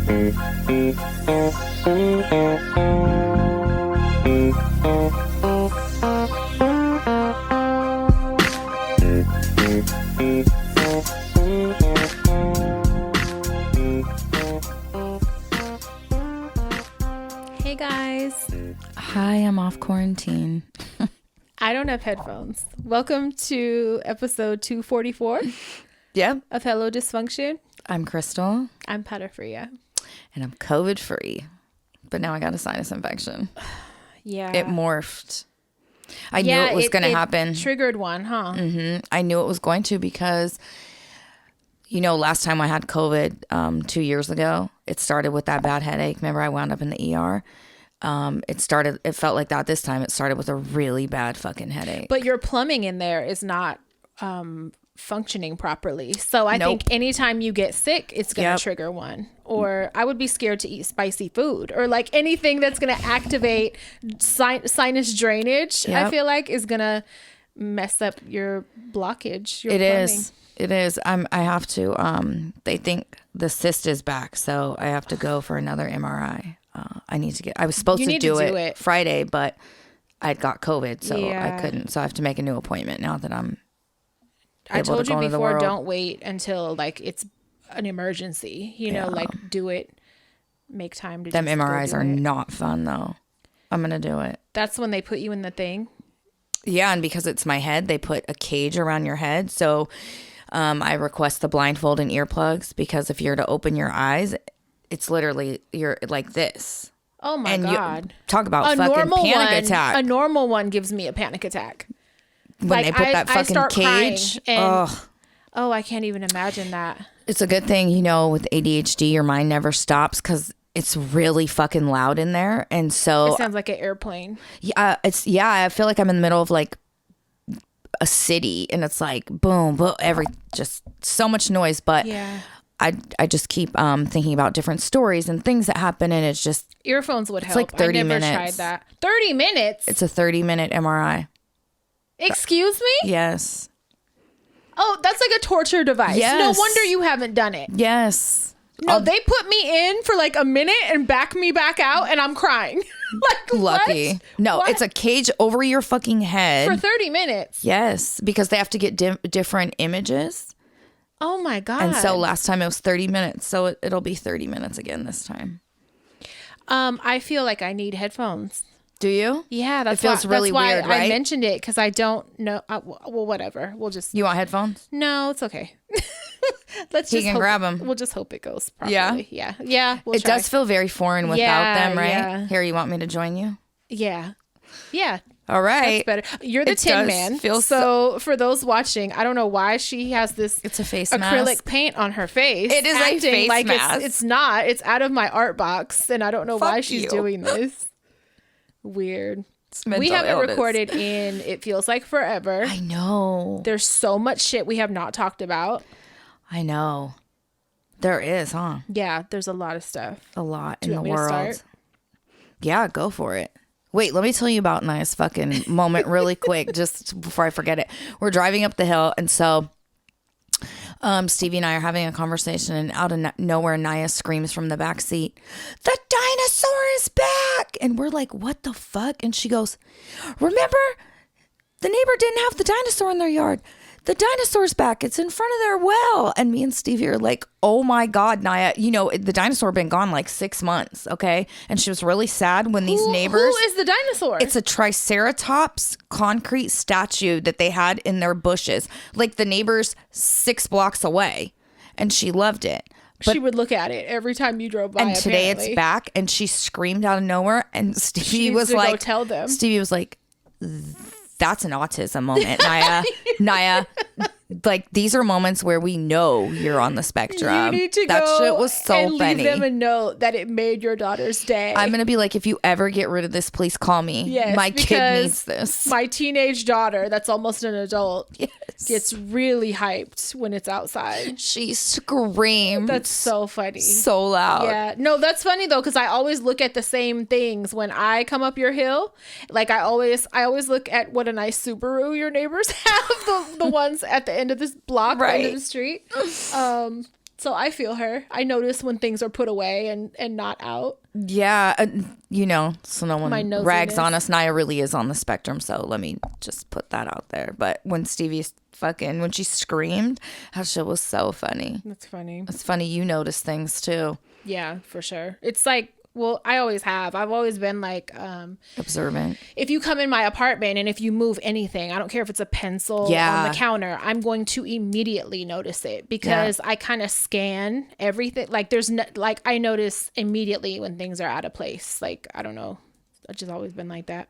Hey guys. Hi, I'm off quarantine. I don't have headphones. Welcome to episode 244 of Hello Dysfunction. I'm Crystal. I'm Patafria. And I'm COVID free. But now I got a sinus infection. Yeah. It morphed. I knew it was going to happen. Triggered one, huh? Mm-hmm. I knew it was going to because, you know, last time I had COVID 2 years ago, it started with that bad headache. Remember, I wound up in the ER. It felt like that this time. It started with a really bad fucking headache. But your plumbing in there is not functioning properly. So I think anytime you get sick, it's going to trigger one. Or I would be scared to eat spicy food or like anything that's going to activate sinus drainage. I feel like is going to mess up your blockage. Your plumbing. It is. I have to. They think the cyst is back, so I have to go for another MRI. I was supposed to do it Friday, but I got COVID, so I couldn't. So I have to make a new appointment now that I'm able I told to go you into the before, world. don't wait until like it's an emergency. You know, like do it. Make time to. Them MRIs are not fun though. I'm gonna do it. That's when they put you in the thing. Yeah, and because it's my head, they put a cage around your head. So I request the blindfold and earplugs because if you're to open your eyes, it's literally you're like this. Oh my God! Talk about a fucking panic attack. A normal one gives me a panic attack. When like, they put that fucking cage. Oh, I can't even imagine that. It's a good thing, you know, with ADHD, your mind never stops because it's really fucking loud in there. And so it sounds like an airplane. Yeah, I feel like I'm in the middle of like a city and it's like boom, boom, just so much noise. But I just keep thinking about different stories and things that happen, and it's just earphones would help. It's like 30 minutes. I never tried that. 30 minutes. It's a 30-minute MRI. Excuse me? Yes. Oh, that's like a torture device. Yes. No wonder you haven't done it. Yes. No, they put me in for like a minute and back me back out, and I'm crying. Like lucky. What? No, what? It's a cage over your fucking head for 30 minutes. Yes, because they have to get different images. Oh my God. And so last time it was 30 minutes. So it'll be 30 minutes again this time. I feel like I need headphones. Do you? Yeah, it feels really weird, right? I mentioned it because I don't know. Well, whatever. We'll just. You want headphones? No, it's okay. He can grab them. We'll just hope it goes properly. Yeah. We'll try. Does feel very foreign without them, right? Yeah. Here, you want me to join you? Yeah. All right. That's better. You're the Tin Man. So for those watching, I don't know why she has this. It's a face acrylic mask. paint on her face. It is a face like mask. It's not. It's out of my art box, and I don't know why she's doing this. Weird. We haven't recorded in it feels like forever. I know. There's so much shit we have not talked about. I know. There is, huh? Yeah, there's a lot of stuff. A lot in the world. Yeah, go for it. Wait, let me tell you about Naya's fucking moment really quick, just before I forget it. We're driving up the hill, and so Stevie and I are having a conversation, and out of nowhere, Naya screams from the back seat, "The dinosaur is back!" And we're like, "What the fuck?" And she goes, "Remember, the neighbor didn't have the dinosaur in their yard. The dinosaur's back. It's in front of their well." And me and Stevie are like, "Oh my God, Naya, you know, the dinosaur been gone like 6 months, okay?" And she was really sad when these neighbors... Who is the dinosaur? It's a Triceratops concrete statue that they had in their bushes. Like the neighbors 6 blocks away. And she loved it. But she would look at it every time you drove by. And today it's back, and she screamed out of nowhere, and Stevie was like... Go tell them. Stevie was like... That's an autism moment, Naya. Naya, like, these are moments where we know you're on the spectrum. You need to that go shit was so and funny. Leave them a note that it made your daughter's day. I'm going to be like, if you ever get rid of this, please call me. Yes, my kid needs this. My teenage daughter, that's almost an adult, gets really hyped when it's outside. She screams. That's so funny. So loud. Yeah. No, that's funny though, because I always look at the same things when I come up your hill. Like I always look at what a nice Subaru your neighbors have, the ones at the end of this block, right. end of the street. So I feel her. I notice when things are put away and not out. Yeah. So no one rags on us. Naya really is on the spectrum. So let me just put that out there. But when Stevie's when she screamed, that shit was so funny. That's funny. It's funny. You notice things too. Yeah, for sure. It's like, well, I always have. I've always been like observant. If you come in my apartment and if you move anything, I don't care if it's a pencil on the counter, I'm going to immediately notice it because I kind of scan everything. Like I notice immediately when things are out of place. Like, I don't know. I've just always been like that.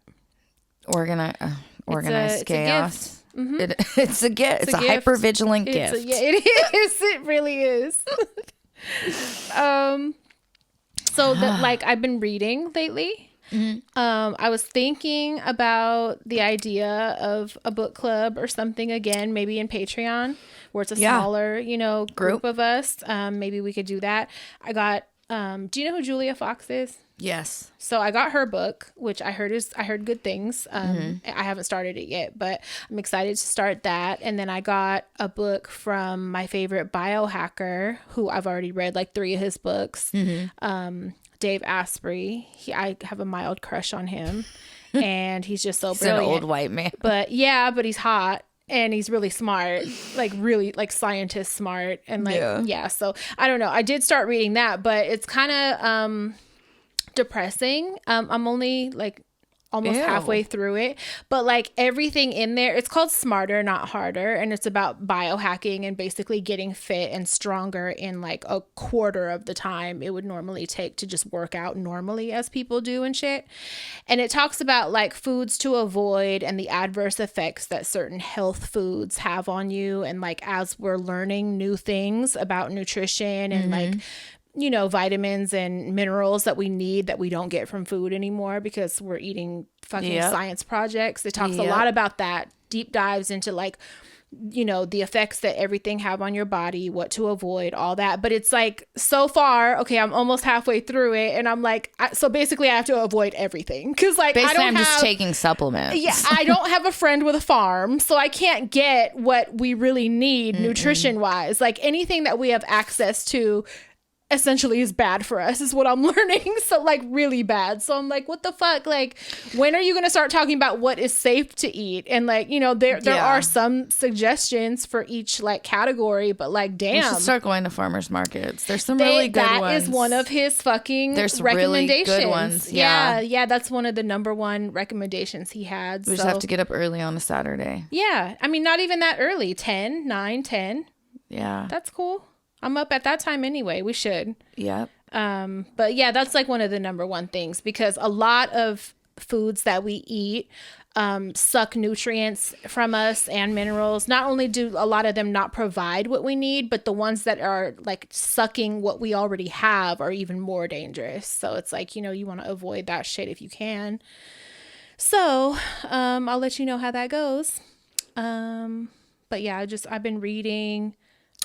Organized chaos. It's a gift. It's a hypervigilant gift. It is. It really is. So that I've been reading lately. Mm-hmm. I was thinking about the idea of a book club or something again, maybe in Patreon, where it's a smaller, group of us. Maybe we could do that. I got. Do you know who Julia Fox is? Yes. So I got her book, which I heard good things. I haven't started it yet, but I'm excited to start that. And then I got a book from my favorite biohacker, who I've already read like 3 of his books. Mm-hmm. Dave Asprey. I have a mild crush on him, and he's just so brilliant. He's an old white man. But he's hot. And he's really smart, really scientist smart. And so I don't know. I did start reading that, but it's kind of depressing. I'm only almost halfway through it, but everything in there, it's called Smarter Not Harder, and it's about biohacking and basically getting fit and stronger in a quarter of the time it would normally take to just work out normally as people do and shit. And it talks about foods to avoid and the adverse effects that certain health foods have on you, and as we're learning new things about nutrition and vitamins and minerals that we need that we don't get from food anymore because we're eating fucking science projects. It talks a lot about that, deep dives into the effects that everything have on your body, what to avoid, all that. But it's so far, okay, I'm almost halfway through it, and I'm so basically I have to avoid everything because I'm just taking supplements. Yeah, I don't have a friend with a farm, so I can't get what we really need nutrition wise. Anything that we have access to essentially is bad for us is what I'm learning. So really bad. So I'm what the fuck? When are you going to start talking about what is safe to eat? And there are some suggestions for each category, but damn. We should start going to farmers markets. There's some really good ones. That is one of his fucking recommendations. Really good ones. Yeah. That's one of the number one recommendations he had. We just have to get up early on a Saturday. Yeah. I mean, not even that early. 9, 10. Yeah. That's cool. I'm up at that time anyway. We should. Yep. But yeah, that's one of the number one things, because a lot of foods that we eat suck nutrients from us and minerals. Not only do a lot of them not provide what we need, but the ones that are sucking what we already have are even more dangerous. So it's you want to avoid that shit if you can. So I'll let you know how that goes. But yeah, I've been reading.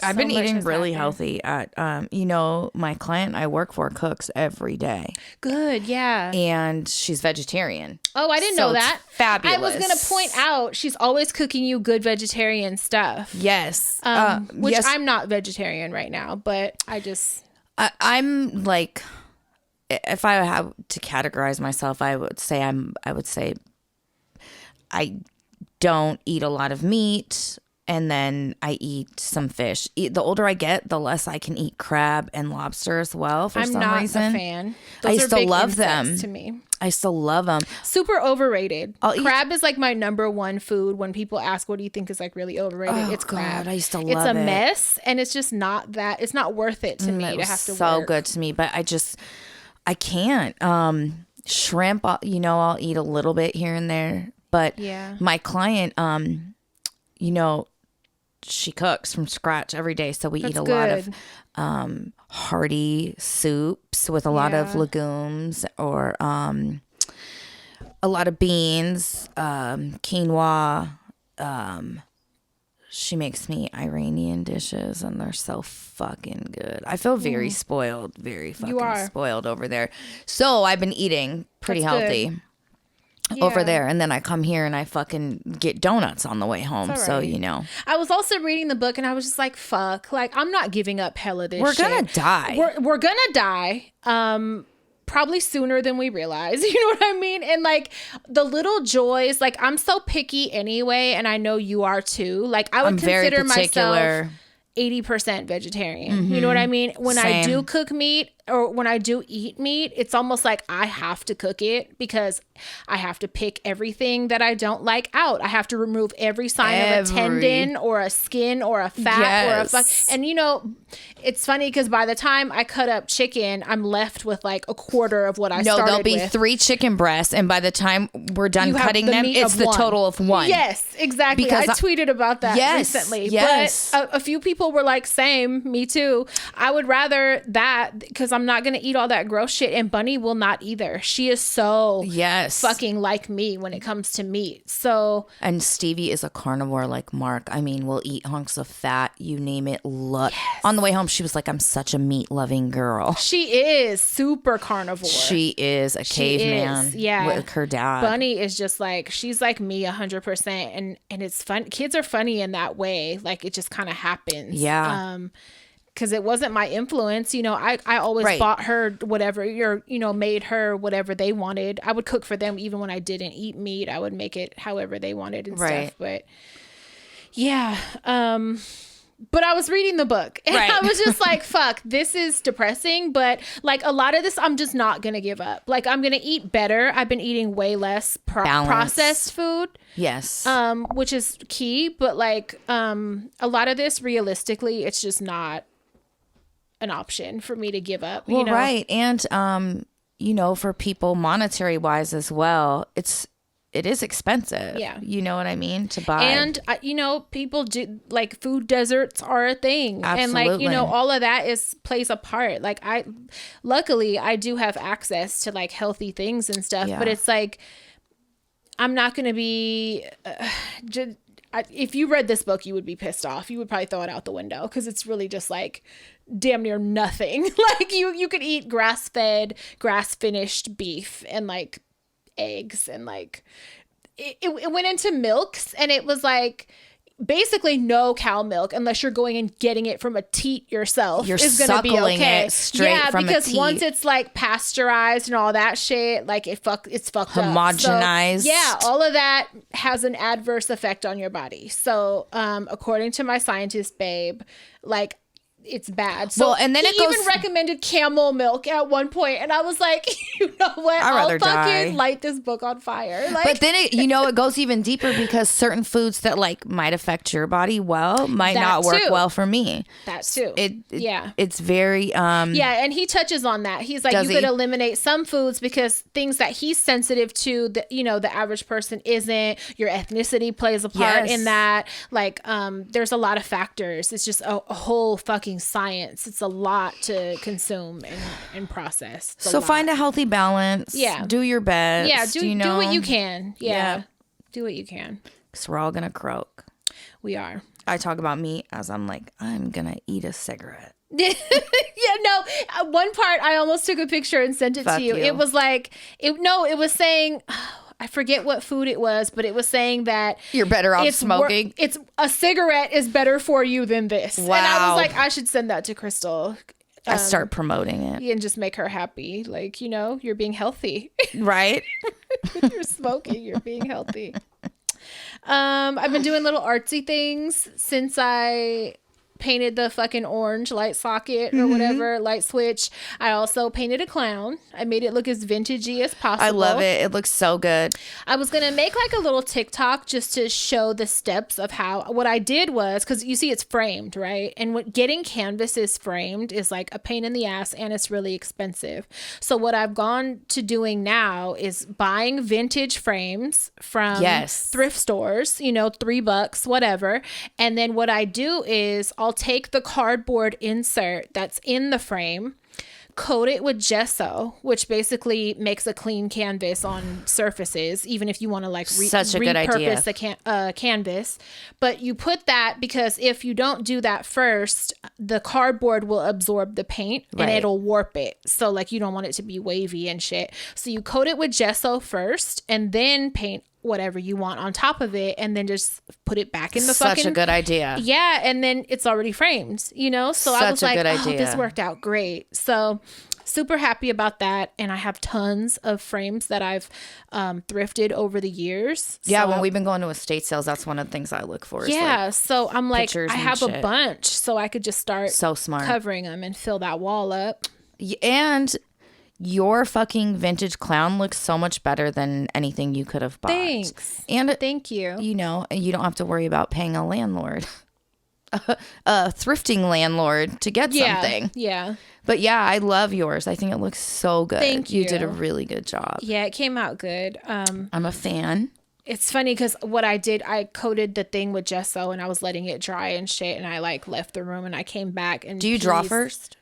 I've been eating really healthy. My client I work for cooks every day. Good, yeah. And she's vegetarian. Oh, I didn't know that. Fabulous. I was going to point out she's always cooking you good vegetarian stuff. Yes. Which I'm not vegetarian right now, but I'm if I have to categorize myself, I would say I don't eat a lot of meat. And then I eat some fish. The older I get, the less I can eat crab and lobster as well. For some reason, I'm not a fan. I still love them. To me, I still love them. Super overrated. Crab is my number one food. When people ask, "What do you think is really overrated?" It's crab. I used to love it. It's a mess, and it's just not that. It's not worth it to me to have to. So good to me, but I can't. Shrimp, I'll eat a little bit here and there, but my client, she cooks from scratch every day, so we eat a lot of hearty soups with a lot of legumes, or a lot of beans, quinoa. She makes me Iranian dishes, and they're so fucking good. I feel very spoiled, very fucking spoiled over there. So I've been eating pretty healthy. over there. And then I come here and I fucking get donuts on the way home. Right. So, you know. I was also reading the book and I was just like, fuck. Like, I'm not giving up hella this We're shit. gonna die. We're gonna die. Probably sooner than we realize. You know what I mean? And like the little joys, like I'm so picky anyway. And I know you are too. Like I would consider myself 80% vegetarian. Mm-hmm. You know what I mean? When I do cook meat or when I do eat meat, it's almost like I have to cook it because I have to pick everything that I don't like out. I have to remove every sign of a tendon or a skin or a fat or a and you know, it's funny because by the time I cut up chicken, I'm left with like a quarter of what I started with. No, there'll be 3 chicken breasts, and by the time we're done cutting them, it's the total of 1. Yes, exactly. Because I tweeted about that recently. Yes. But a few people were like, same, me too. I would rather that because I'm not going to eat all that gross shit, and Bunny will not either. She is so fucking like me when it comes to meat. So and Stevie is a carnivore like Mark. I mean, we'll eat hunks of fat, you name it. On the way home, she was like, I'm such a meat loving girl. She is super carnivore. She is a caveman. Yeah, with her dad. Bunny is just like, she's like me 100%, and it's fun. Kids are funny in that way. Like it just kind of happens. Yeah. Because it wasn't my influence, you know. I always bought her whatever, made her whatever they wanted. I would cook for them even when I didn't eat meat. I would make it however they wanted and stuff. But yeah, but I was reading the book and I was just like, fuck, this is depressing. But like a lot of this, I'm just not going to give up. Like I'm going to eat better. I've been eating way less processed food. Yes. Which is key. But like a lot of this, realistically, it's just not an option for me to give up. Well, you know? Right. And, you know, for people monetary wise as well, it is expensive. Yeah. You know what I mean? To buy. And, you know, people do like food deserts are a thing. Absolutely. And like, you know, all of that plays a part. Like luckily I do have access to like healthy things and stuff, but it's like, I'm not going to be, if you read this book, you would be pissed off. You would probably throw it out the window because it's really just like damn near nothing. Like you could eat grass-fed, grass-finished beef and like eggs and like it went into milks and it was like basically no cow milk unless you're going and getting it from a teat yourself. You're is gonna be okay. It straight from because a teat. Once it's like pasteurized and all that shit, like it's fucked homogenized. So, yeah, all of that has an adverse effect on your body. So according to my scientist babe, like it's bad. So and then he even recommended camel milk at one point, and I was like, you know what? I'll fucking light this book on fire. Like, but then it goes even deeper because certain foods that like might affect your body might not work well for me. That too. It's very and he touches on that. He's like, you could eliminate some foods because things that he's sensitive to that the average person isn't. Your ethnicity plays a part in that. Like there's a lot of factors. It's just a whole fucking science. It's a lot to consume and process. So find a healthy balance. Yeah. Do your best. Yeah. Do what you can. Yeah. Do what you can. Because we're all going to croak. We are. I talk about meat as I'm like, I'm going to eat a cigarette. One part I almost took a picture and sent it to you. It was like, it was saying, I forget what food it was, but it was saying that you're better off smoking. It's a cigarette is better for you than this. Wow. And I was like, I should send that to Crystal. I start promoting it and just make her happy. Like, you're being healthy, right? You're smoking. You're being healthy. I've been doing little artsy things since I painted the fucking orange light socket or whatever light switch. I also painted a clown. I made it look as vintagey as possible. I love it. It looks so good. I was gonna make like a little TikTok just to show the steps of what I did was, because you see it's framed, right? And getting canvases framed is like a pain in the ass and it's really expensive. So what I've gone to doing now is buying vintage frames from thrift stores, $3, whatever. And then what I do is I'll take the cardboard insert that's in the frame, coat it with gesso, which basically makes a clean canvas on surfaces, even if you want to like repurpose the canvas. But you put that because if you don't do that first, the cardboard will absorb the paint and it'll warp it. So like you don't want it to be wavy and shit. So you coat it with gesso first and then paint whatever you want on top of it, and then just put it back in the Such a good idea. Yeah, and then it's already framed, you know? So I was like, oh, this worked out great. So super happy about that. And I have tons of frames that I've thrifted over the years. Yeah, so when we've been going to estate sales, that's one of the things I look for. Yeah, so I'm like, I have a bunch, so I could just start covering them and fill that wall up. And your fucking vintage clown looks so much better than anything you could have bought. Thanks. And thank you. You know, you don't have to worry about paying a landlord, a thrifting landlord to get something. Yeah. But yeah, I love yours. I think it looks so good. Thank you. You did a really good job. Yeah, it came out good. I'm a fan. It's funny because what I did, I coated the thing with gesso and I was letting it dry and shit. And I like left the room and I came back and do you draw first?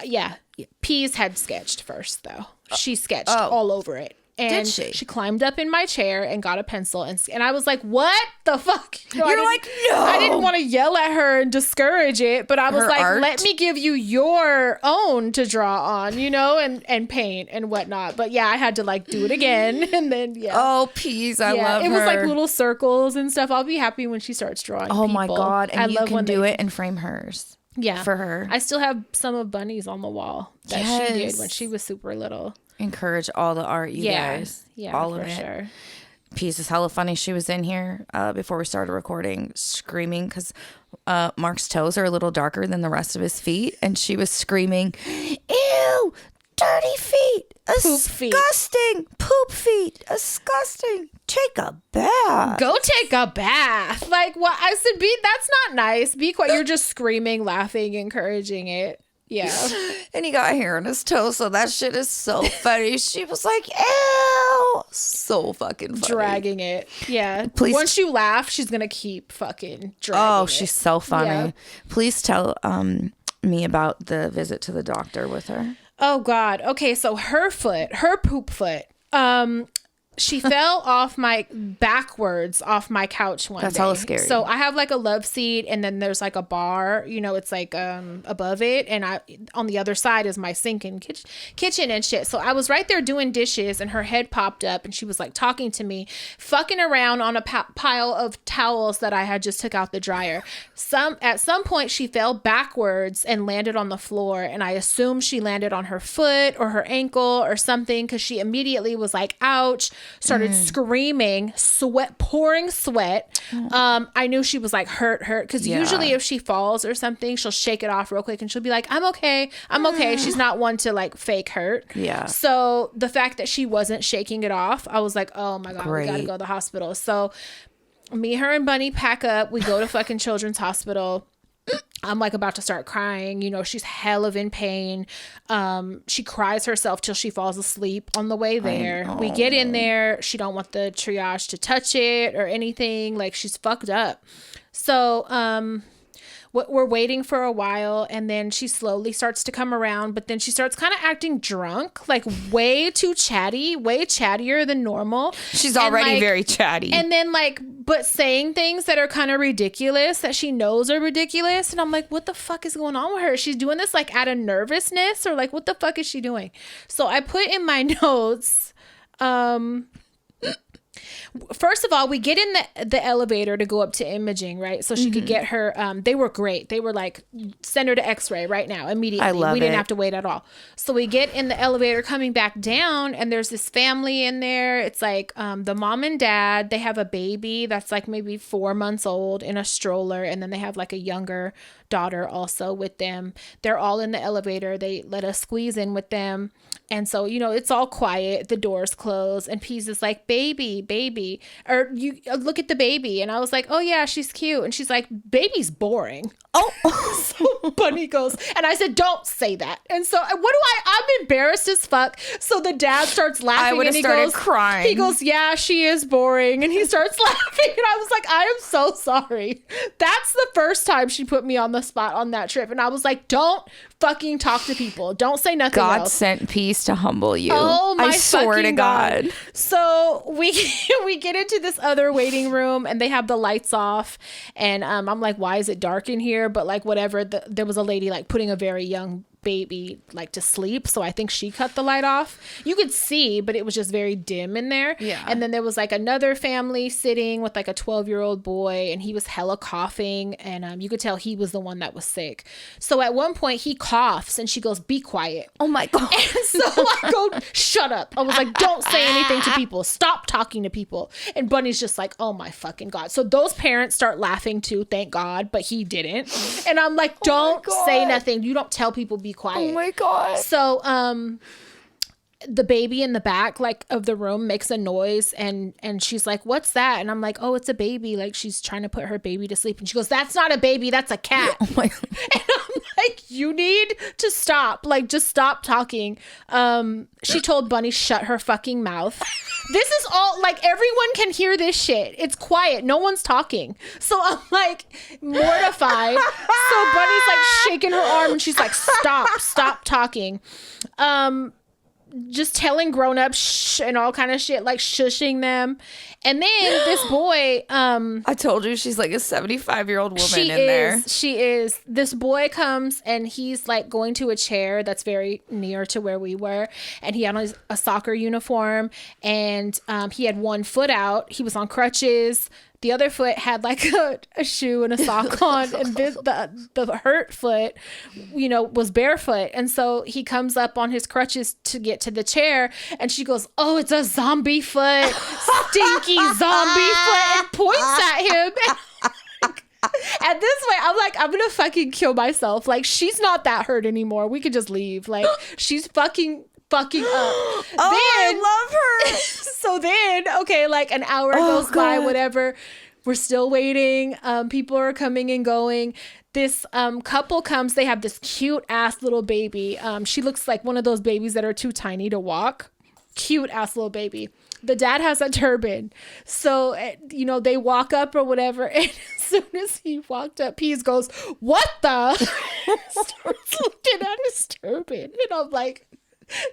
Yeah. Peas had sketched first, though. She sketched all over it. And did she? She climbed up in my chair and got a pencil. And I was like, what the fuck? You're like, no. I didn't want to yell at her and discourage it. But I was like, let me give you your own to draw on, you know, and paint and whatnot. But yeah, I had to like do it again. And then, yeah. Oh, Peas. I love her. It was like little circles and stuff. I'll be happy when she starts drawing people. My God. And you can do it and frame hers. Yeah. For her. I still have some of Bunny's on the wall that she did when she was super little. Encourage all the art, you guys. Yeah, all for of it. Sure. Peace is hella funny. She was in here before we started recording screaming because Mark's toes are a little darker than the rest of his feet. And she was screaming, ew, dirty feet. Disgusting. Poop feet. Disgusting. Take a bath. Go take a bath. Like, what? I said, that's not nice. Be quiet. You're just screaming, laughing, encouraging it. Yeah. And he got hair on his toes, so that shit is so funny. She was like, ew. So fucking funny. Dragging it. Yeah. Please. Once you laugh, she's going to keep fucking dragging it. Oh, she's so funny. Yeah. Please tell me about the visit to the doctor with her. Oh, God. Okay, so her poop foot, she fell backwards off my couch one day. That's hella scary. So I have like a love seat and then there's like a bar, you know, it's like above it. And on the other side is my sink and kitchen and shit. So I was right there doing dishes and her head popped up and she was like talking to me, fucking around on a pile of towels that I had just took out the dryer. At some point she fell backwards and landed on the floor. And I assume she landed on her foot or her ankle or something because she immediately was like, ouch. Started screaming, pouring sweat. I knew she was like hurt because usually if she falls or something, she'll shake it off real quick and she'll be like, I'm okay. She's not one to like fake hurt. Yeah. So the fact that she wasn't shaking it off, I was like, oh my God, we gotta go to the hospital. So me, her, and Bunny pack up. We go to fucking Children's Hospital. I'm like about to start crying. You know, she's hell of in pain. She cries herself till she falls asleep on the way there. We get in there. She don't want the triage to touch it or anything. Like she's fucked up. So, we're waiting for a while and then she slowly starts to come around, but then she starts kind of acting drunk, like way too chatty, way chattier than normal. She's already very chatty. And then but saying things that are kind of ridiculous that she knows are ridiculous. And I'm like, what the fuck is going on with her? She's doing this like out of nervousness or like, what the fuck is she doing? So I put in my notes, first of all, we get in the elevator to go up to imaging, right? So she could get her, they were great. They were like, send her to x-ray right now, immediately. I love we didn't have to wait at all. So we get in the elevator coming back down and there's this family in there. It's like the mom and dad, they have a baby that's like maybe 4 months old in a stroller. And then they have like a younger daughter also with them. They're all in the elevator. They let us squeeze in with them. And so, you know, it's all quiet. The doors close and Pease is like, baby, or you look at the baby. And I was like, oh yeah, she's cute. And she's like, baby's boring. Oh, so Bunny goes, and I said, don't say that. And so I'm embarrassed as fuck. So the dad starts laughing. I would have started crying. He goes, yeah, she is boring. And he starts laughing. And I was like, I am so sorry. That's the first time she put me on the spot on that trip. And I was like, don't fucking talk to people. Don't say nothing God else. sent peace to humble you. Oh my I swear to God. So we get into this other waiting room and they have the lights off. And I'm like, why is it dark in here? But like, whatever. There was a lady like putting a very young baby like to sleep, so I think she cut the light off. You could see, but it was just very dim in there. Yeah. And then there was like another family sitting with like a 12-year-old boy, and he was hella coughing, and you could tell he was the one that was sick. So at one point he coughs and she goes, be quiet. Oh my God. And so I go, shut up. I was like, don't say anything to people, stop talking to people. And Bunny's just like, oh my fucking God. So those parents start laughing too, thank God, but he didn't. And I'm like, don't say nothing. You don't tell people be quiet. Oh my God. So the baby in the back like of the room makes a noise, and she's like, what's that? And I'm like, oh, it's a baby. Like, she's trying to put her baby to sleep. And she goes, that's not a baby, that's a cat. Oh my. And I'm like, you need to stop. Like, just stop talking. She told Bunny, shut her fucking mouth. This is all like, everyone can hear this shit. It's quiet. No one's talking. So I'm like mortified. So Bunny's like shaking her arm and she's like, stop talking. Just telling grown-ups shh and all kind of shit, like shushing them. And then this boy, I told you she's like a 75-year-old woman in there. She is. This boy comes and he's like going to a chair that's very near to where we were, and he had on a soccer uniform, and he had one foot out. He was on crutches. The other foot had like a shoe and a sock on, and the hurt foot, you know, was barefoot. And so he comes up on his crutches to get to the chair, and she goes, oh, it's a zombie foot, stinky zombie foot, and points at him. At this point, I'm like, I'm gonna fucking kill myself. Like, she's not that hurt anymore. We could just leave. Like, she's fucking up. Oh, then, I love her. So then, okay, like an hour goes by, whatever. We're still waiting. People are coming and going. This couple comes. They have this cute ass little baby. She looks like one of those babies that are too tiny to walk. Cute ass little baby. The dad has a turban. So, you know, they walk up or whatever. And as soon as he walked up, Pease goes, what the? Starts looking at his turban. And I'm like,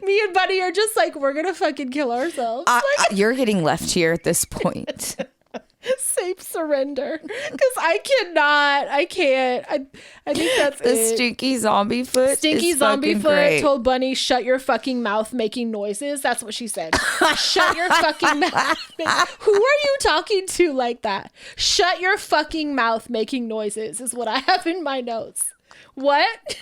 me and Buddy are just like, we're gonna fucking kill ourselves. You're getting left here at this point. Safe surrender, because I can't. I think that's the it. Stinky zombie foot. Stinky zombie foot great. Told Bunny, shut your fucking mouth making noises. That's what she said. Shut your fucking mouth. Who are you talking to like that? Shut your fucking mouth making noises is what I have in my notes. What?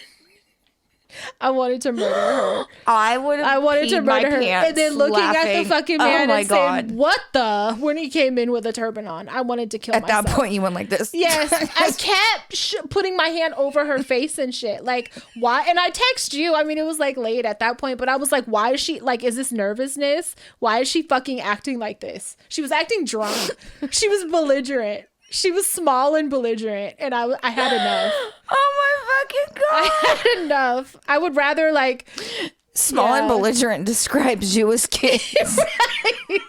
I wanted to murder her. I wanted to murder her. And then looking laughing. at the fucking man and God. saying, what the? When he came in with a turban on, I wanted to kill myself. At that point, you went like this. Yes. I kept putting my hand over her face and shit. Like, why? And I text you. I mean, it was like late at that point, but I was like, why is she, like, is this nervousness? Why is she fucking acting like this? She was acting drunk. She was belligerent. She was small and belligerent, and I had enough. Oh my fucking God. I had enough. I would rather, like... Small and belligerent describes you as kids. Right.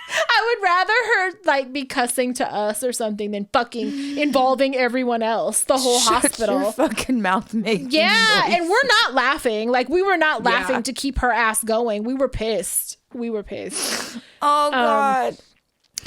I would rather her, like, be cussing to us or something than fucking involving everyone else, the whole hospital. Your fucking mouth making Yeah, noise. and we're not laughing. Like, we were not laughing to keep her ass going. We were pissed. Oh, God.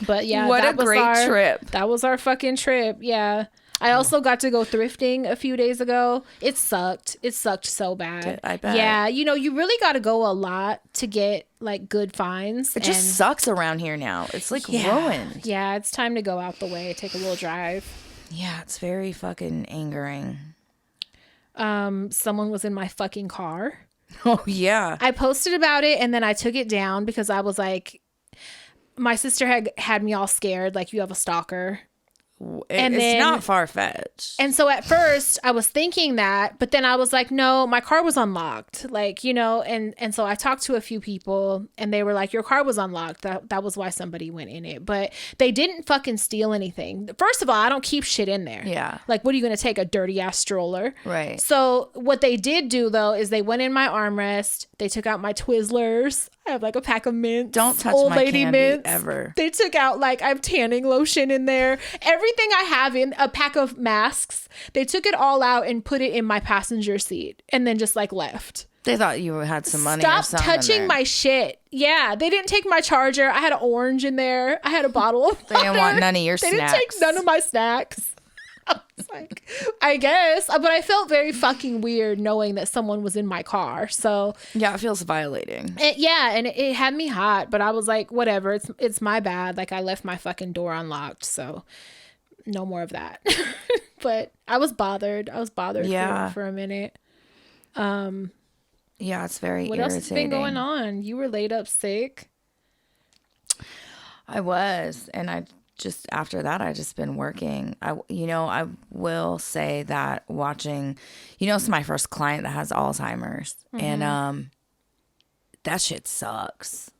But yeah, what a great trip. That was our fucking trip. Yeah. I also got to go thrifting a few days ago. It sucked. It sucked so bad. I bet. Yeah. You know, you really got to go a lot to get like good finds. It just sucks around here now. It's like ruined. Yeah. It's time to go out the way. Take a little drive. Yeah. It's very fucking angering. Someone was in my fucking car. Oh, yeah. I posted about it and then I took it down because I was like, my sister had me all scared, like, you have a stalker. It's not far-fetched. And so at first I was thinking that, but then I was like, no, my car was unlocked. Like, you know, and so I talked to a few people and they were like, your car was unlocked. That was why somebody went in it. But they didn't fucking steal anything. First of all, I don't keep shit in there. Yeah. Like, what are you going to take, a dirty ass stroller? Right. So what they did do though, is they went in my armrest. They took out my Twizzlers. I have like a pack of mints. Don't touch old my lady candy mints. ever. They took out, like, I have tanning lotion in there. Everything everything I have in a pack of masks. They took it all out and put it in my passenger seat and then just like left. They thought you had some money. Stop touching my shit. Yeah, they didn't take my charger. I had an orange in there. I had a bottle of water. They didn't want none of your snacks. They didn't take none of my snacks. I was like, I guess. But I felt very fucking weird knowing that someone was in my car. So yeah, it feels violating. And it had me hot. But I was like, whatever. It's my bad. Like, I left my fucking door unlocked. So no more of that. But I was bothered. For a minute. Yeah, it's very what irritating. Else has been going on? You were laid up sick? I was. And after that, I just been working. I will say that watching, it's my first client that has Alzheimer's. Mm-hmm. And that shit sucks.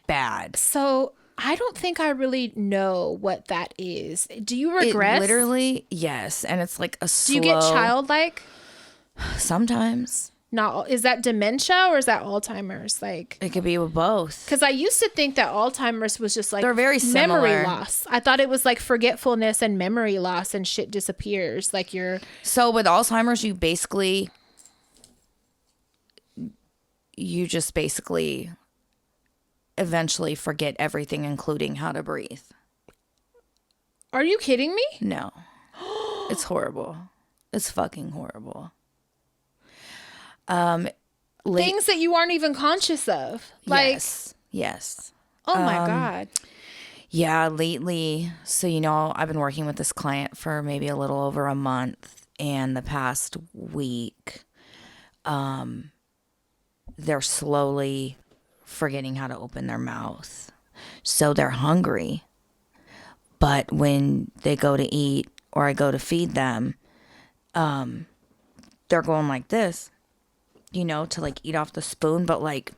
Bad. So I don't think I really know what that is. Do you regress? Literally, yes. And it's like a slow. Do you get childlike? Sometimes. Not, is that dementia or is that Alzheimer's? Like, it could be with both. Because I used to think that Alzheimer's was just like they're very similar. Memory loss. I thought it was like forgetfulness and memory loss and shit disappears. Like so with Alzheimer's, you just basically eventually forget everything, including how to breathe. Are you kidding me? No, it's horrible. It's fucking horrible. Things that you aren't even conscious of. Like, yes. Oh my God. Yeah, lately. So, I've been working with this client for maybe a little over a month, and the past week, they're slowly forgetting how to open their mouth. So they're hungry. But when they go to eat or I go to feed them, they're going like this. To like eat off the spoon, but like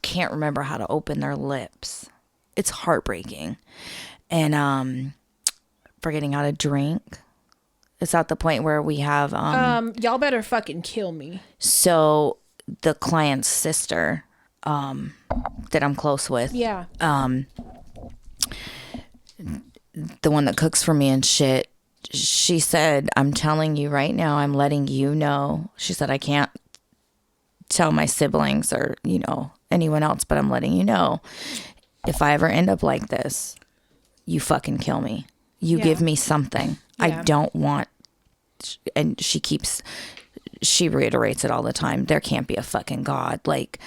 can't remember how to open their lips. It's heartbreaking. And forgetting how to drink. It's at the point where we have y'all better fucking kill me. So the client's sister that I'm close with. Yeah. The one that cooks for me and shit, she said, I'm telling you right now, I'm letting you know. She said, I can't tell my siblings or anyone else, but I'm letting you know, if I ever end up like this, you fucking kill me. You give me something. I don't want. And she reiterates it all the time, there can't be a fucking God. Like,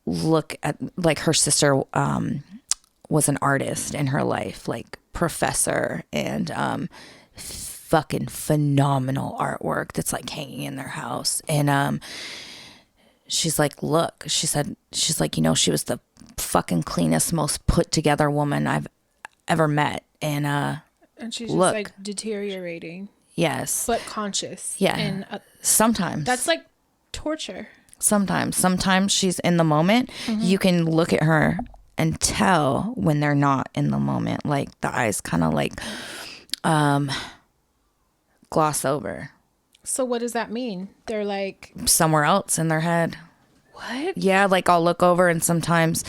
look at, like, her sister was an artist in her life, like professor, and fucking phenomenal artwork that's like hanging in their house. And she's like, look, she's like, she was the fucking cleanest, most put together woman I've ever met. And she's just like deteriorating. Yes. But conscious. Yeah. And sometimes. That's like torture. Sometimes she's in the moment. Mm-hmm. You can look at her and tell when they're not in the moment. Like the eyes kind of like gloss over. So what does that mean? They're like somewhere else in their head. What? Yeah, like I'll look over and sometimes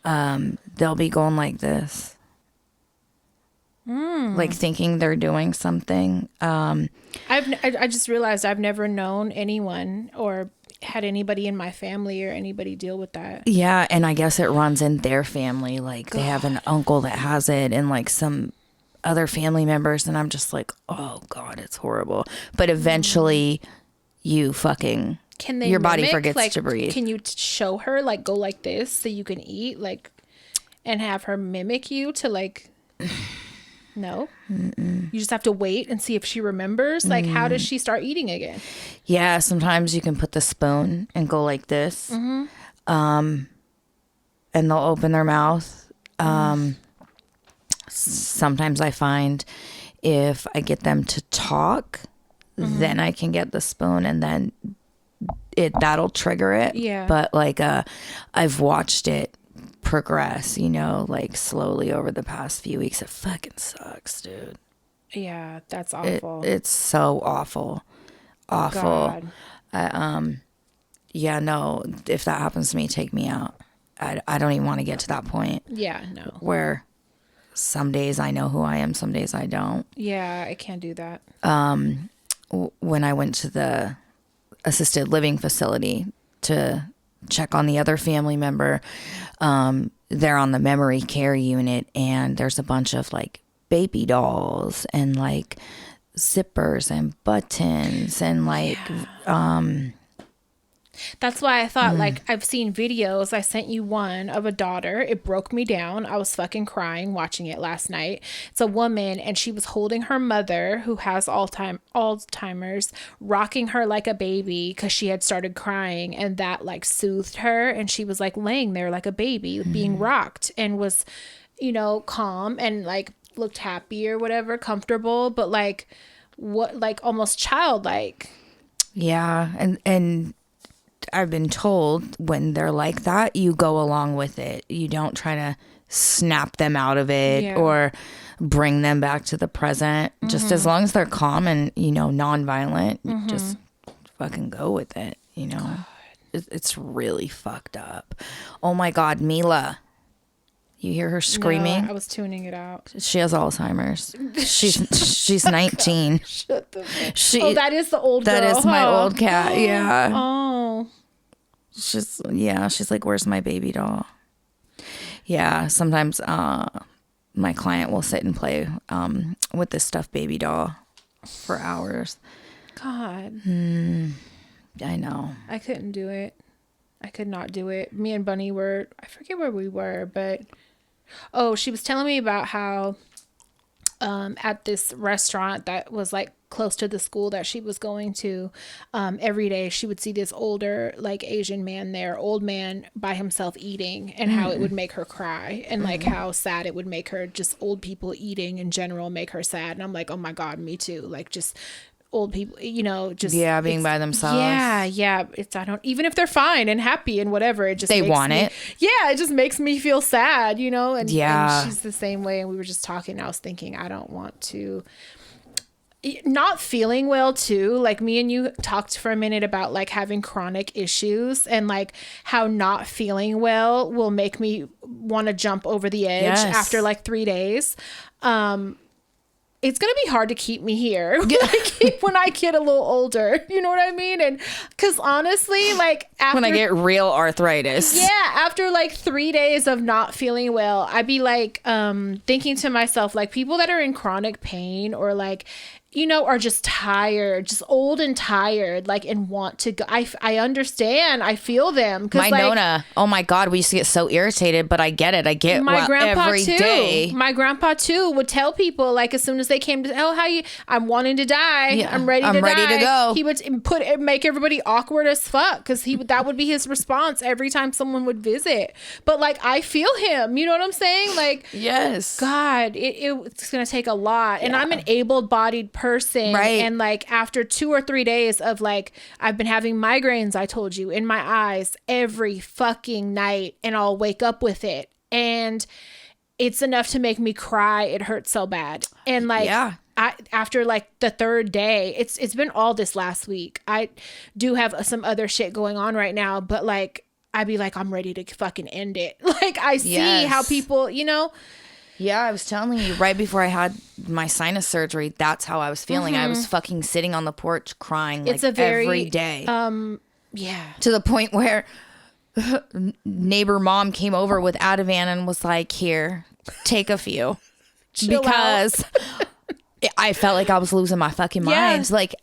they'll be going like this. Like thinking they're doing something. I just realized I've never known anyone or had anybody in my family or anybody deal with that. Yeah, and I guess it runs in their family. Like they have an uncle that has it and like some other family members, and I'm just like, oh God, it's horrible. But eventually you fucking your body forgets to breathe. Can you show her like go like this so you can eat, like, and have her mimic you to like no? Mm-mm. You just have to wait and see if she remembers. Like, how does she start eating again? Yeah, sometimes you can put the spoon and go like this. Mm-hmm. And they'll open their mouth. Sometimes I find if I get them to talk, then I can get the spoon and then that'll trigger it. Yeah. But like I've watched it progress, like slowly over the past few weeks. It fucking sucks, dude. Yeah, that's awful. It's so awful. God. Yeah, no, if that happens to me, take me out. I don't even want to get to that point. Yeah, no. Where some days I know who I am, some days I don't. Yeah, I can't do that. When I went to the assisted living facility to check on the other family member, they're on the memory care unit, and there's a bunch of like baby dolls and like zippers and buttons and like that's why I thought, like, I've seen videos. I sent you one of a daughter. It broke me down. I was fucking crying watching it last night. It's a woman, and she was holding her mother who has Alzheimer's, rocking her like a baby because she had started crying, and that like soothed her. And she was like laying there like a baby being rocked, and was, you know, calm and like looked happy or whatever, comfortable, but like what, like almost childlike. Yeah. And I've been told when they're like that, you go along with it. You don't try to snap them out of it or bring them back to the present. Just as long as they're calm and, you know, nonviolent, just fucking go with it. You know, it's really fucked up. Oh my God, Mila. You hear her screaming? No, I was tuning it out. She has Alzheimer's. She's 19. Shut the fuck. Oh, that is the old girl. That is my old cat. Yeah. Oh. She's like, where's my baby doll? Yeah. Sometimes my client will sit and play with this stuffed baby doll for hours. God. I know. I couldn't do it. I could not do it. Me and Bunny were, I forget where we were, but she was telling me about how at this restaurant that was like close to the school that she was going to, every day she would see this older like Asian man there, old man by himself eating, and how it would make her cry, and like how sad it would make her. Just old people eating in general make her sad. And I'm like, oh my God, me too. Like just old people, you know, just being by themselves. Yeah. It's, I don't, even if they're fine and happy and whatever, it just they want it. Yeah, it just makes me feel sad, you know. And she's the same way. And we were just talking. I was thinking, I don't want to. Not feeling well too. Like me and you talked for a minute about like having chronic issues, and like how not feeling well will make me want to jump over the edge after like 3 days. It's going to be hard to keep me here like, when I get a little older. You know what I mean? And because honestly, like after, when I get real arthritis. Yeah. After like 3 days of not feeling well, I'd be like thinking to myself, like people that are in chronic pain or like, you know, are just tired, just old and tired, like, and want to go. I understand. I feel them. My like, Nona, oh my God, we used to get so irritated, but I get it. I get my grandpa every too. Day. My grandpa too would tell people, like, as soon as they came to, I'm wanting to die. Yeah, I'm ready to go. He would make everybody awkward as fuck, because that would be his response every time someone would visit. But like, I feel him. You know what I'm saying? Like, yes. God, it's going to take a lot. And I'm an able-bodied person, right? And like after 2 or 3 days of like, I've been having migraines, I told you, in my eyes every fucking night, and I'll wake up with it, and it's enough to make me cry. It hurts so bad. And like, after like the 3rd day, it's been all this last week. I do have some other shit going on right now, but like, I'd be like, I'm ready to fucking end it. Like I see how people, you know. Yeah, I was telling you right before I had my sinus surgery, that's how I was feeling. I was fucking sitting on the porch crying like every day. Yeah. To the point where neighbor mom came over with Ativan and was like, here, take a few. Because I felt like I was losing my fucking mind. Like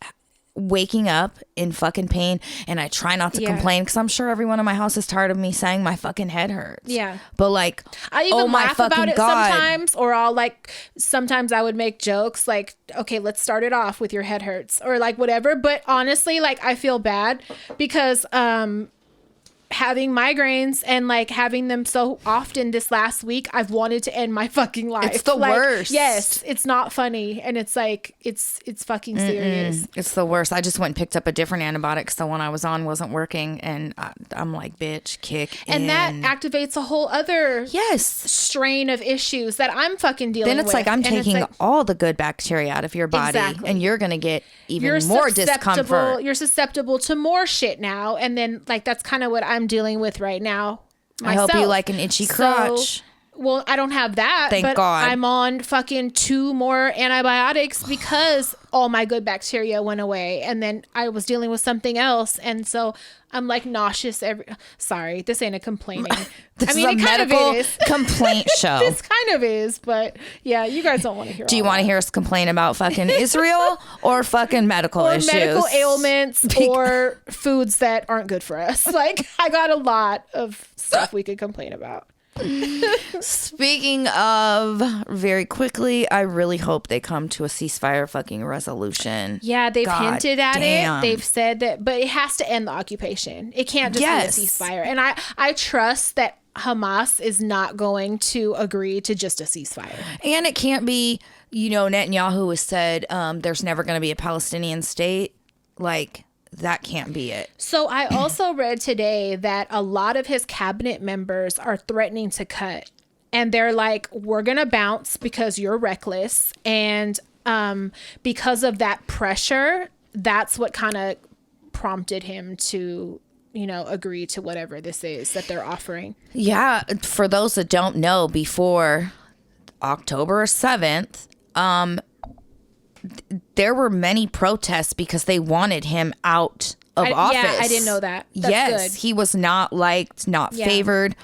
waking up in fucking pain, and I try not to complain because I'm sure everyone in my house is tired of me saying my fucking head hurts. Yeah. But like, I even laugh about it sometimes, or I'll like, sometimes I would make jokes like, okay, let's start it off with your head hurts or like whatever. But honestly, like I feel bad because having migraines and like having them so often this last week, I've wanted to end my fucking life. It's the worst. Yes, it's not funny, and it's like it's fucking serious. It's the worst. I just went and picked up a different antibiotic because the one I was on wasn't working, and I'm like, bitch, kick and in. That activates a whole other strain of issues that I'm fucking dealing with. Then it's like I'm taking all the good bacteria out of your body, and you're gonna get even more discomfort. You're susceptible to more shit now, and then like that's kind of what I'm dealing with right now myself. I hope you like an itchy crotch. Well, I don't have that. Thank God. I'm on fucking 2 more antibiotics because all my good bacteria went away. And then I was dealing with something else. And so I'm like nauseous sorry, this ain't a complaining. This is a medical complaint show. This kind of is, but yeah, you guys don't want to hear. Do you want to hear us complain about fucking Israel or fucking medical issues? Medical ailments or foods that aren't good for us. Like, I got a lot of stuff we could complain about. Speaking of, very quickly, I really hope they come to a ceasefire fucking resolution. Yeah, they've hinted at it. They've said that, but it has to end the occupation. It can't just be a ceasefire. And I trust that Hamas is not going to agree to just a ceasefire. And it can't be, Netanyahu has said there's never going to be a Palestinian state. Like, that can't be it. So I also read today that a lot of his cabinet members are threatening to cut. And they're like, we're going to bounce because you're reckless. And because of that pressure, that's what kind of prompted him to, agree to whatever this is that they're offering. Yeah. For those that don't know, before October 7th, there were many protests because they wanted him out of office. Yeah, I didn't know that. That's good. He was not liked, not favored.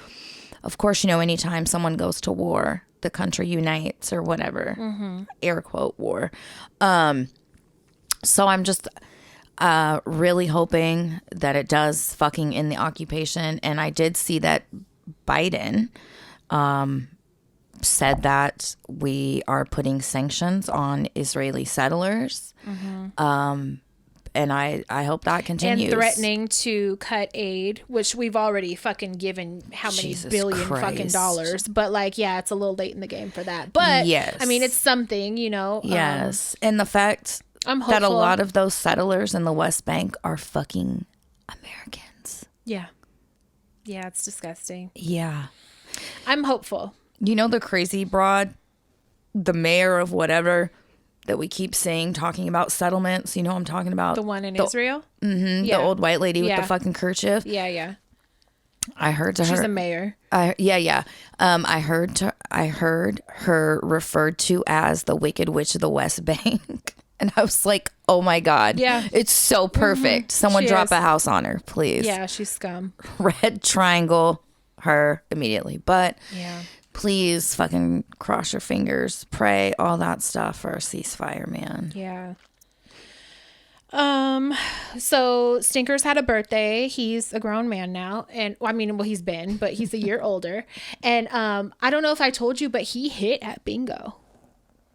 Of course, anytime someone goes to war, the country unites or whatever. Mm-hmm. Air quote war. So I'm just really hoping that it does fucking end the occupation. And I did see that Biden said that we are putting sanctions on Israeli settlers. Mm-hmm. And I hope that continues. And threatening to cut aid, which we've already fucking given how many billion fucking dollars. But it's a little late in the game for that. But yes. I mean, it's something, Yes. And the fact that a lot of those settlers in the West Bank are fucking Americans. Yeah. Yeah, it's disgusting. Yeah. I'm hopeful. The crazy broad, the mayor of whatever that we keep seeing talking about settlements. I'm talking about the one in Israel. Mm-hmm, yeah. The old white lady with the fucking kerchief. Yeah, yeah. I heard she's a mayor. Yeah. I heard her referred to as the Wicked Witch of the West Bank, and I was like, oh my God, yeah, it's so perfect. Mm-hmm. Someone drop a house on her, please. Yeah, she's scum. Red triangle her immediately, but yeah. Please fucking cross your fingers, pray, all that stuff for a ceasefire, man. Yeah. So Stinkers had a birthday. He's a grown man now. And he's been, but he's a year older. And I don't know if I told you, but he hit at bingo.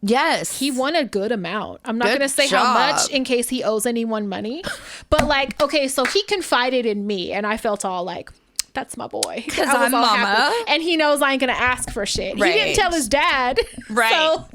Yes. He won a good amount. I'm not going to say how much in case he owes anyone money. But okay, so he confided in me and I felt all like, that's my boy. Because I'm mama. Happy. And he knows I ain't going to ask for shit. Right. He didn't tell his dad. Right. So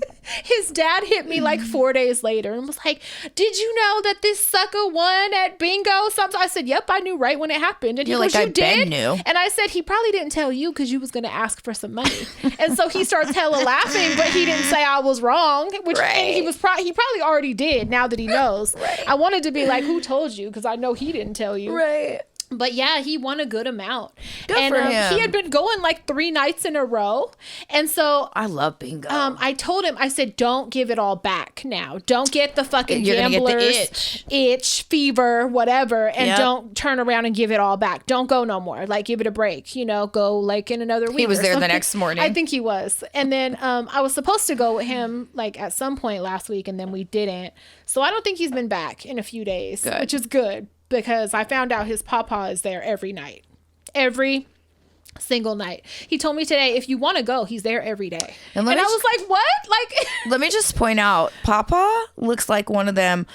his dad hit me 4 days later and was like, did you know that this sucker won at bingo? Something. I said, yep, I knew right when it happened. And he goes, you did? Knew. And I said, he probably didn't tell you because you was going to ask for some money. And so he starts hella laughing, but he didn't say I was wrong. Which and he probably already did now that he knows. Right. I wanted to be like, who told you? Because I know he didn't tell you. Right. But yeah, he won a good amount. Good for him. He had been going 3 nights in a row. And so I love bingo. I told him, I said, don't give it all back now. Don't get the fucking You're gambler's gonna get the itch, fever, whatever, and don't turn around and give it all back. Don't go no more. Give it a break. Go in another week. He was there the next morning. I think he was. And then I was supposed to go with him at some point last week, and then we didn't. So I don't think he's been back in a few days, which is good. Because I found out his papa is there every night. Every single night. He told me today, if you want to go, he's there every day. And I was like, what? Let me just point out, Papa looks like one of them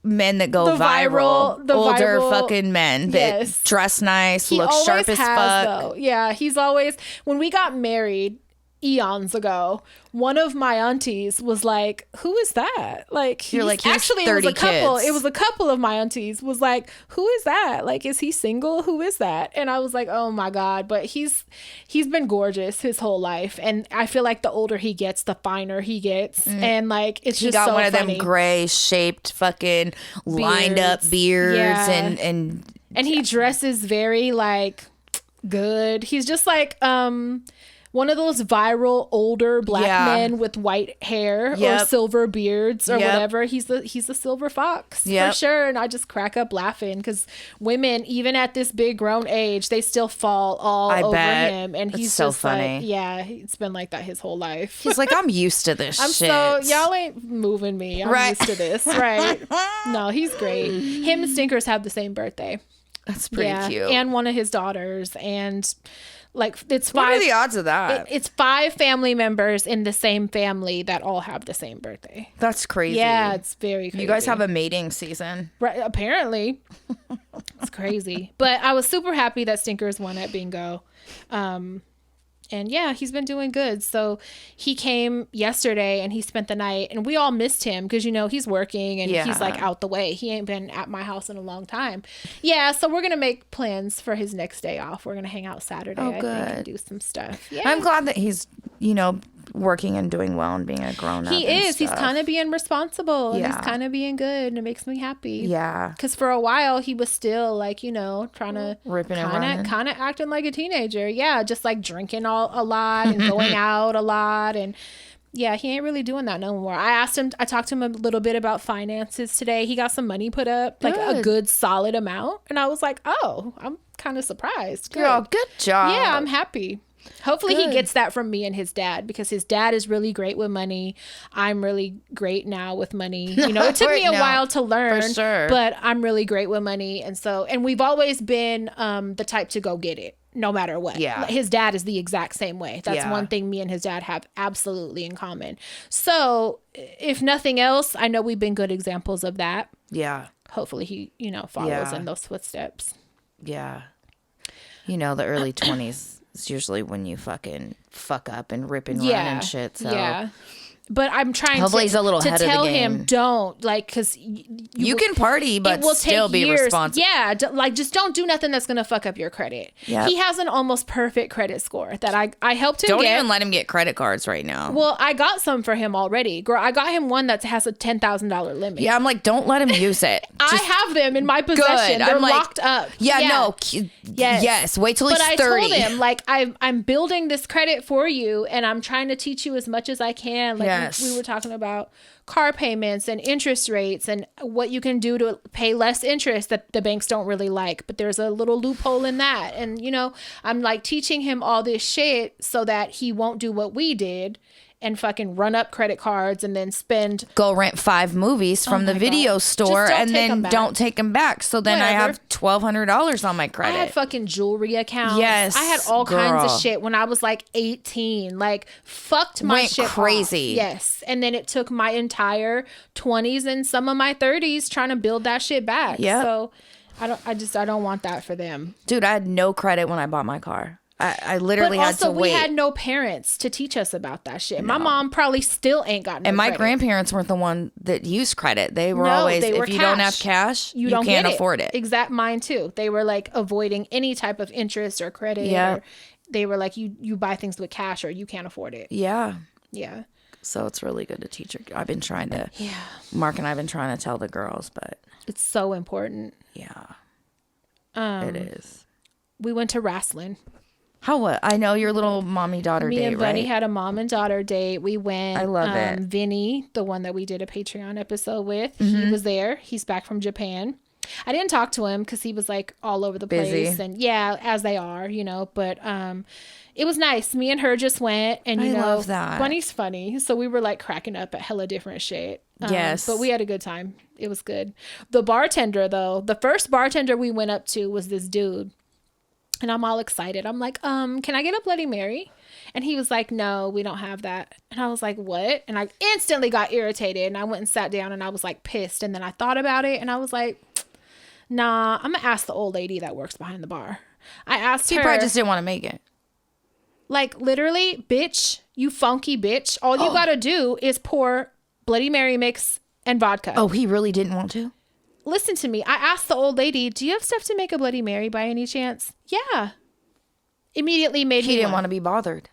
men that go viral. Older fucking men that dress nice, look sharp as fuck. Though. Yeah, he's always... When we got married eons ago, one of my aunties was like, who is that? You're like, actually, it was a couple. It was a couple of my aunties was like, who is that? Is he single? Who is that? And I was like, oh my God. But he's been gorgeous his whole life. And I feel like the older he gets, the finer he gets. And it's just so funny. He got one of them gray shaped fucking lined up beards. Yeah. And he dresses very good. He's just one of those viral older black men with white hair or silver beards or whatever. He's the silver fox for sure. And I just crack up laughing because women, even at this big grown age, they still fall all over him. And he's so just funny. Like, it's been like that his whole life. He's like, I'm used to this shit. So y'all ain't moving me. I'm used to this. Right. No, he's great. Him and Stinkers have the same birthday. That's pretty cute. And one of his daughters. And like, it's 5. What are the odds of that? It's 5 family members in the same family that all have the same birthday. That's crazy. Yeah, it's very crazy. You guys have a mating season. Right, apparently. It's crazy. But I was super happy that Stinkers won at bingo. And yeah, he's been doing good. So he came yesterday and he spent the night, and we all missed him because, you know, he's working and he's like out the way. He ain't been at my house in a long time. Yeah. So we're going to make plans for his next day off. We're going to hang out Saturday, I think, and do some stuff. Yeah. I'm glad that he's, you know, working and doing well and being a grown up. He is. He's kind of being responsible. And he's kind of being good, and it makes me happy. Yeah. Because for a while he was still like, you know, trying to kind of acting like a teenager. Yeah, just like drinking a lot and going out a lot, and yeah, he ain't really doing that no more. I talked to him a little bit about finances today. He got some money put up, like a good solid amount, and I was like, oh, I'm kind of surprised. Girl, good job. Yeah, I'm happy. Hopefully he gets that from me and his dad, because his dad is really great with money. I'm really great now with money. You know, it took me a while to learn, for sure, but I'm really great with money. And we've always been the type to go get it no matter what. Yeah. His dad is the exact same way. That's one thing me and his dad have absolutely in common. So if nothing else, I know we've been good examples of that. Yeah. Hopefully he, you know, follows in those footsteps. Yeah. You know, the early 20s. It's usually when you fucking fuck up and rip and run and shit. So. Yeah. But I'm trying Hopefully he's a little to ahead of tell the game. him, don't, like, because you can party, but still be responsible. Yeah, like, just don't do nothing that's going to fuck up your credit. Yep. He has an almost perfect credit score that I helped him Don't get. even let him get credit cards right now. Well, I got some for him already. Girl, I got him one that has a $10,000 limit. Yeah, I'm like, don't let him use it. I have them in my possession. They're locked up. Yeah, no. Yes. Wait till he's 30. But I told him, like, I'm building this credit for you, and I'm trying to teach you as much as I can. Like, we were talking about car payments and interest rates and what you can do to pay less interest that the banks don't really like, but there's a little loophole in that. And, you know, I'm like teaching him all this shit so that he won't do what we did and fucking run up credit cards and then go rent 5 movies from the video store and then don't take them back. So then I have $1,200 on my credit. I had fucking jewelry accounts. Yes, I had all kinds of shit when I was like 18. Like, fucked my shit crazy off. Yes. And then it took my entire 20s and some of my 30s trying to build that shit back. Yeah. So I don't want that for them. Dude, I had no credit when I bought my car. I literally had to wait. We had no parents to teach us about that shit. No. My mom probably still ain't got no And my credit. Grandparents weren't the one that used credit. They were always, if you don't have cash, you can't afford it. Exact, mine too. They were like avoiding any type of interest or credit. Yeah. They were like, you buy things with cash or you can't afford it. Yeah. Yeah. So it's really good to teach her. I've been trying to, Mark and I've been trying to tell the girls, but. It's so important. Yeah. It is. We went to wrestling. How what? I know your little mommy-daughter date, right? Me and Bunny had a mom and daughter date. We went. I love it. Vinny, the one that we did a Patreon episode with, he was there. He's back from Japan. I didn't talk to him because he was like all over the place. And yeah, as they are, you know. But it was nice. Me and her just went. And, you know, love that. Bunny's funny. So we were like cracking up at hella different shit. Yes. But we had a good time. It was good. The bartender, though, the first bartender we went up to was this dude. And I'm all excited. I'm like, can I get a Bloody Mary? And he was like, no, we don't have that. And I was like, what? And I instantly got irritated. And I went and sat down and I was like pissed. And then I thought about it and I was like, nah, I'm going to ask the old lady that works behind the bar. I asked her. She probably just didn't want to make it. Like, literally, bitch, you funky bitch. All you got to do is pour Bloody Mary mix and vodka. Oh, he really didn't want to? Listen to me. I asked the old lady, do you have stuff to make a Bloody Mary by any chance? Yeah. Immediately made me He didn't want to be bothered.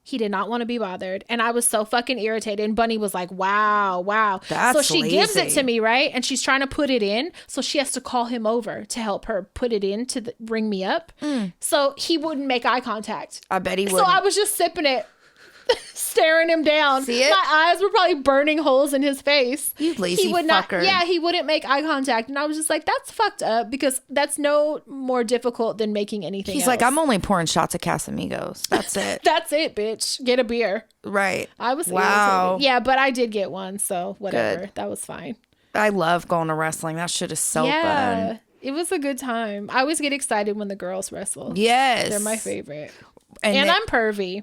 He did not want to be bothered. And I was so fucking irritated. And Bunny was like, wow. That's so she gives it lazy. to me, right? And she's trying to put it in. So she has to call him over to help her put it in to bring me up. So he wouldn't make eye contact. I bet he would. So I was just sipping it, staring him down. See it? My eyes were probably burning holes in his face. You lazy he would fucker. He wouldn't make eye contact. And I was just like, that's fucked up, because that's no more difficult than making anything He's else. like, I'm only pouring shots of Casamigos. That's it. That's it, bitch. Get a beer. Right. I was wow. irritated. Yeah, but I did get one, so whatever. Good. That was fine. I love going to wrestling. That shit is so fun. It was a good time. I always get excited when the girls wrestle. Yes. They're my favorite. And I'm pervy.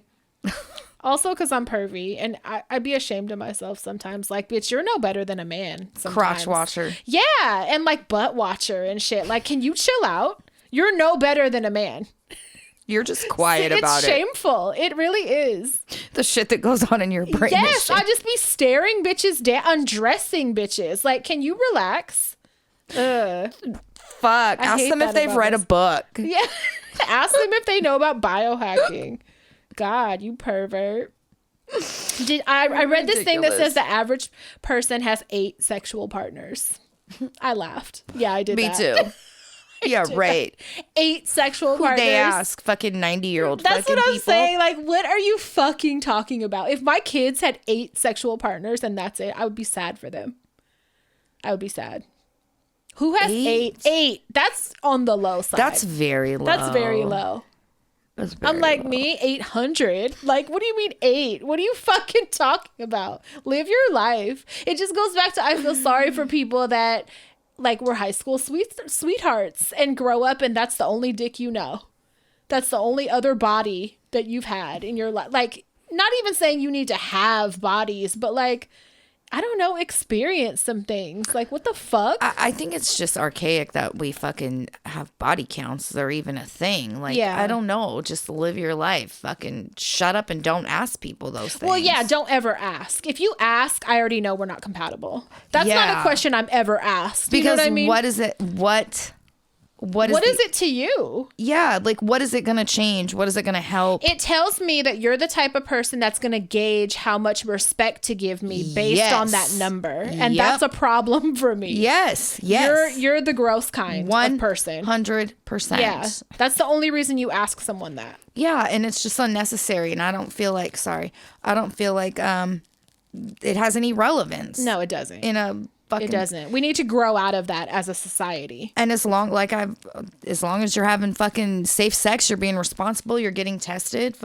Also, because I'm pervy, and I'd be ashamed of myself sometimes. Like, bitch, you're no better than a man. Sometimes. Crotch watcher. Yeah, and like butt watcher and shit. Like, can you chill out? You're no better than a man. You're just quiet about it. It's shameful. It really is. The shit that goes on in your brain. Yes, I just be staring bitches down, undressing bitches. Like, can you relax? Fuck. Ask them if they've read a book. Yeah. Ask them if they know about biohacking. God, you pervert. I read this thing that says the average person has 8 sexual partners. I laughed. Yeah, I did Me that. too. Yeah, right. 8 sexual partners. They ask fucking 90-year-old That's fucking what I'm people. saying. Like, what are you fucking talking about? If my kids had 8 sexual partners and that's it, I would be sad for them. I would be sad. Who has 8? 8. That's on the low side. That's very low. That's very low. I'm like, me, 800. Like, what do you mean 8? What are you fucking talking about? Live your life. It just goes back to, I feel sorry for people that like were high school sweethearts and grow up and that's the only dick you know. That's the only other body that you've had in your life. Like, not even saying you need to have bodies, but like, I don't know, experience some things. Like, what the fuck? I think it's just archaic that we fucking have body counts. They're even a thing. Like, I don't know. Just live your life. Fucking shut up and don't ask people those things. Well, yeah, don't ever ask. If you ask, I already know we're not compatible. That's not a question I'm ever asked. Because you know what I mean? What is it? What is it to you? Yeah, like what is it going to change? What is it going to help? It tells me that you're the type of person that's going to gauge how much respect to give me based on that number. And that's a problem for me. Yes. You're the gross kind of person. 100%. Yeah. That's the only reason you ask someone that. Yeah, and it's just unnecessary and I don't feel like it has any relevance. No, it doesn't. It doesn't. We need to grow out of that as a society. And as long as you're having fucking safe sex, you're being responsible, you're getting tested,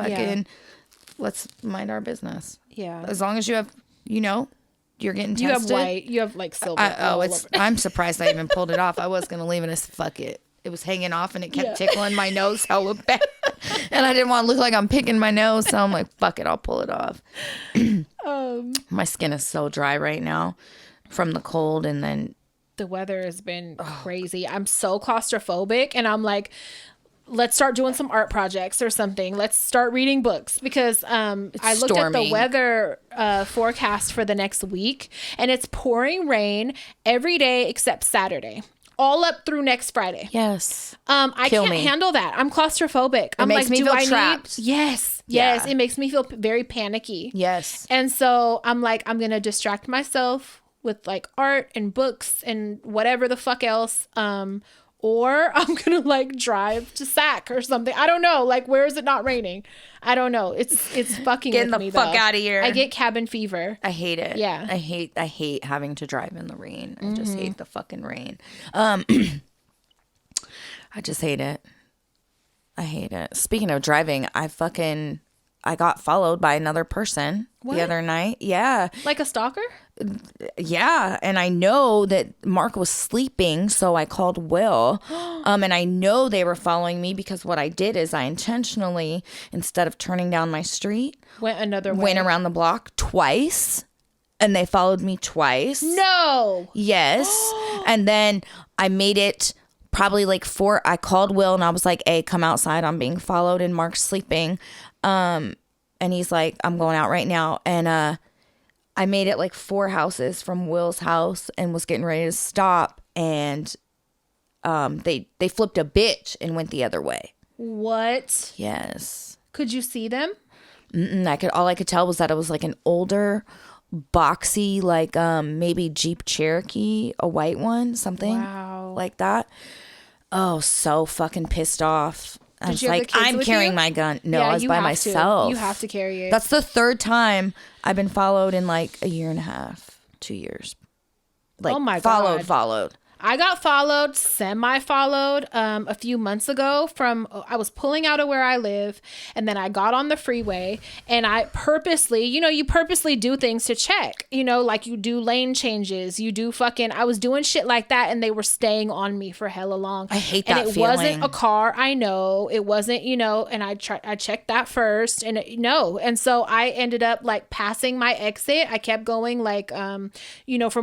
let's mind our business. Yeah. As long as you have, you're getting tested. You have white. You have like silver. I'm surprised I even pulled it off. I was going to leave it as fuck it. It was hanging off and it kept tickling my nose hella bad. And I didn't want to look like I'm picking my nose. So I'm like, fuck it, I'll pull it off. My skin is so dry right now. From the cold, and then the weather has been crazy. I'm so claustrophobic, and I'm like, let's start doing some art projects or something. Let's start reading books because I looked at the weather forecast for the next week, and it's pouring rain every day except Saturday, all up through next Friday. Yes. I can't handle that. I'm claustrophobic. I'm makes like, me feel trapped. Yes. It makes me feel very panicky. Yes. And so I'm like, I'm gonna distract myself with like art and books and whatever the fuck else, or I'm gonna like drive to Sac or something. I don't know. Like, where is it not raining? I don't know. It's fucking getting with the me, fuck though. out of here. I get cabin fever. I hate it. Yeah, I hate having to drive in the rain. I just hate the fucking rain. I just hate it. I hate it. Speaking of driving, I got followed by another person the other night. Yeah. Like a stalker? Yeah. And I know that Mark was sleeping, so I called Will. And I know they were following me because what I did is I intentionally, instead of turning down my street, went around the block twice. And they followed me twice. No. Yes. And then I made it probably like 4. I called Will and I was like, hey, come outside. I'm being followed and Mark's sleeping. And he's like, I'm going out right now. And I made it like 4 houses from Will's house and was getting ready to stop. And they flipped a bitch and went the other way. What? Yes. Could you see them? All I could tell was that it was like an older, boxy, like maybe Jeep Cherokee, a white one, something like that. Oh, so fucking pissed off. I was like, I'm carrying my gun. No, I was by myself. You have to carry it. That's the third time I've been followed in like a year and a half, 2 years. Like, oh my God. Followed. I got followed, semi-followed, a few months ago I was pulling out of where I live, and then I got on the freeway, and I purposely, you purposely do things to check, like you do lane changes, I was doing shit like that, and they were staying on me for hella long. I hate that feeling. And it wasn't a car, I know, it wasn't, and I checked that first, and and so I ended up like passing my exit. I kept going like, from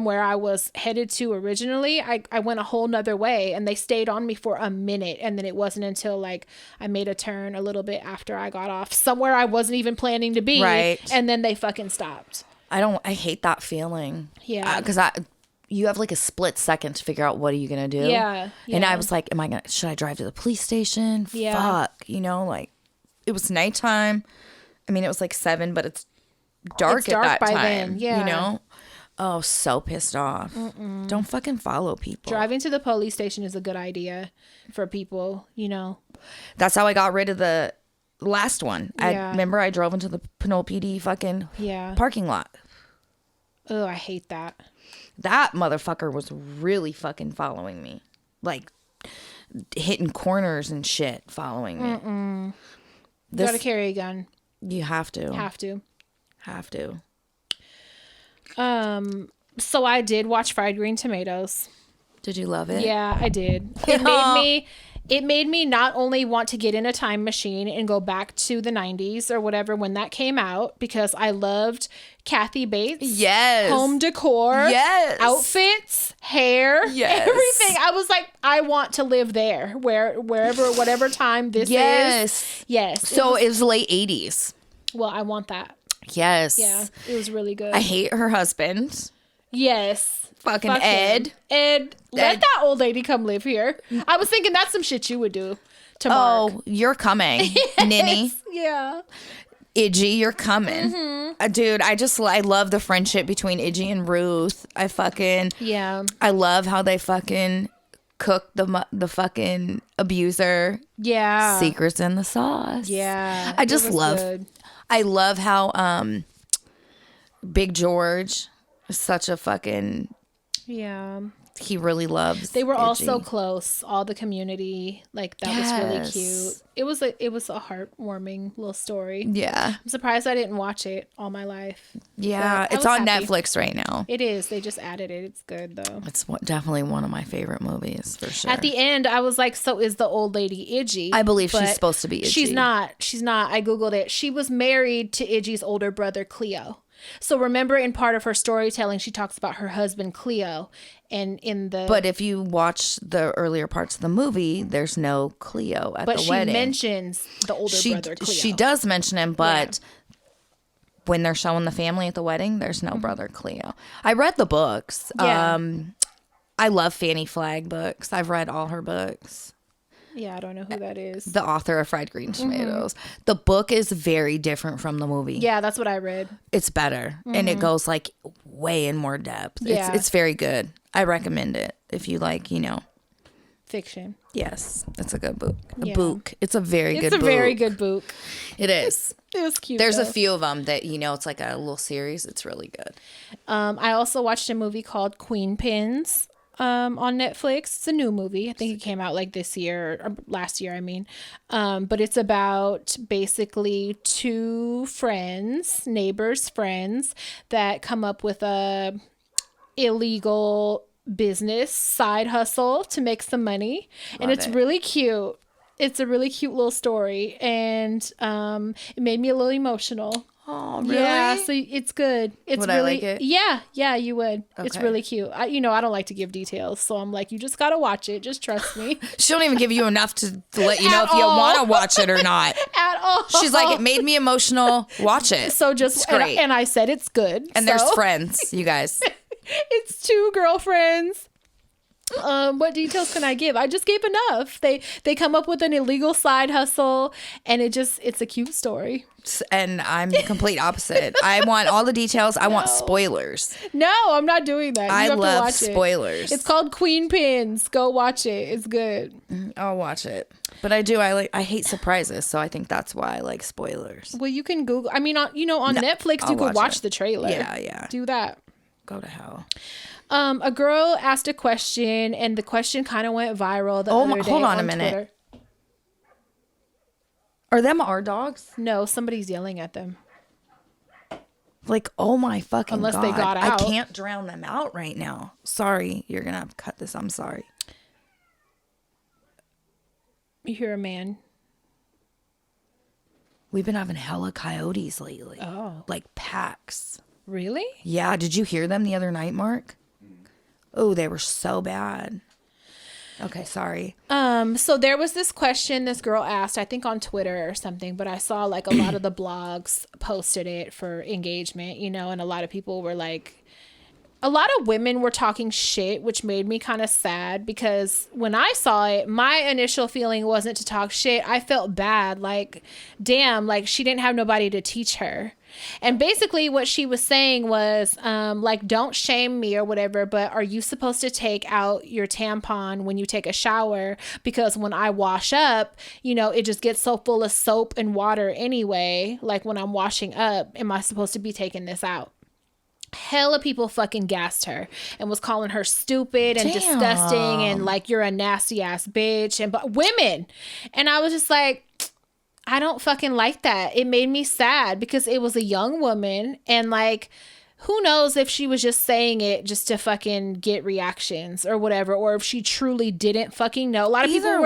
where I was headed to originally. I went a whole nother way, and they stayed on me for a minute, and then it wasn't until like I made a turn a little bit after I got off somewhere I wasn't even planning to be, right? And then they fucking stopped. I hate that feeling. Yeah, because you have like a split second to figure out what are you gonna do. Yeah. And I was like, should I drive to the police station? Fuck, like it was nighttime. I mean, it was like 7, but it's dark at that time. Then. Yeah. Oh, so pissed off. Don't fucking follow people. Driving to the police station is a good idea for people, That's how I got rid of the last one. Yeah. Remember I drove into the Pinole PD fucking parking lot. Oh, I hate that. That motherfucker was really fucking following me. Like, hitting corners and shit following me. You gotta carry a gun. You have to. Have to. So I did watch Fried Green Tomatoes. Did you love it? Yeah, I did. It made me not only want to get in a time machine and go back to the 90s or whatever when that came out, because I loved Kathy Bates. Yes. Home decor. Yes. Outfits, hair, everything. I was like, I want to live there, whatever time this is. Yes. So it was late 80s. Well, I want that. Yes. Yeah, it was really good. I hate her husband. Yes. Fucking Ed. Let that old lady come live here. I was thinking that's some shit you would do to Mark. Oh, you're coming, Ninny. Yeah. Iggy, you're coming. Dude, I love the friendship between Iggy and Ruth. I love how they fucking cook the fucking abuser. Yeah. Secrets in the sauce. Yeah. I just love how Big George is such a fucking he really loves they were Iggy. all so close, all the community, like that was really cute. It was a heartwarming little story. Yeah, I'm surprised I didn't watch it all my life. Yeah, it's on Netflix right now. It is. They just added it. It's good though. It's definitely one of my favorite movies for sure. At the end I was like, so is the old lady Iggy? I believe she's supposed to be Iggy. She's not. I googled it. She was married to Iggy's older brother Cleo. So remember, in part of her storytelling, she talks about her husband Cleo, and But if you watch the earlier parts of the movie, there's no Cleo at the wedding. But she mentions the older brother Cleo. She does mention him, but when they're showing the family at the wedding, there's no brother Cleo. I read the books. Yeah. I love Fannie Flagg books. I've read all her books. Yeah, I don't know who that is. The author of Fried Green Tomatoes. The book is very different from the movie. Yeah, that's what I read. It's better. And it goes like way in more depth. Yeah. It's very good. I recommend it if you like, fiction. Yes. It's a good book. Book. It's a very good book. It's a very good book. It is. It was cute. There's a few of them that, it's like a little series. It's really good. I also watched a movie called Queen Pins. On Netflix. It's a new movie. I think it came out like this year or last year, I mean. But it's about basically two neighbors friends that come up with a illegal business side hustle to make some money. And it's really cute. It's a really cute little story, and it made me a little emotional. Oh, really? Yeah, so it's good. It's would really, I like it? Yeah, you would. Okay. It's really cute. I don't like to give details, so I'm like, you just gotta watch it. Just trust me. She don't even give you enough to let you know if you want to watch it or not. At all. She's like, it made me emotional. Watch it. So just it's great. And I said it's good. And there's friends, you guys. It's two girlfriends. What details can I give? I just gave enough. They come up with an illegal side hustle, and it's a cute story. And I'm the complete opposite. I want all the details. I want spoilers. No, I'm not doing that. I love spoilers. It's called Queen Pins. Go watch it. It's good. I'll watch it. But I hate surprises, so I think that's why I like spoilers. Well, you can Google. I mean, on Netflix, you can watch the trailer. Yeah. Do that. Go to hell. A girl asked a question, and the question kind of went viral the other day hold on a Twitter. minute. Are them our dogs? No, somebody's yelling at them. Like, oh my fucking Unless God. they got out. I can't drown them out right now. Sorry. You're going to have to cut this. I'm sorry. You hear a man. We've been having hella coyotes lately. Oh. Like packs. Really? Yeah. Did you hear them the other night, Mark? Oh, they were so bad. Okay, sorry. So there was this question this girl asked, I think on Twitter or something, but I saw like a lot of the blogs posted it for engagement, and a lot of people were like, a lot of women were talking shit, which made me kind of sad because when I saw it, my initial feeling wasn't to talk shit. I felt bad. Like, damn, like she didn't have nobody to teach her. And basically what she was saying was, like, don't shame me or whatever, but are you supposed to take out your tampon when you take a shower? Because when I wash up, it just gets so full of soap and water anyway. Like when I'm washing up, am I supposed to be taking this out? Hella people fucking gassed her and was calling her stupid and disgusting and like you're a nasty ass bitch and but women. And I was just like, I don't fucking like that. It made me sad because it was a young woman and like who knows if she was just saying it just to fucking get reactions or whatever, or if she truly didn't fucking know. A lot of people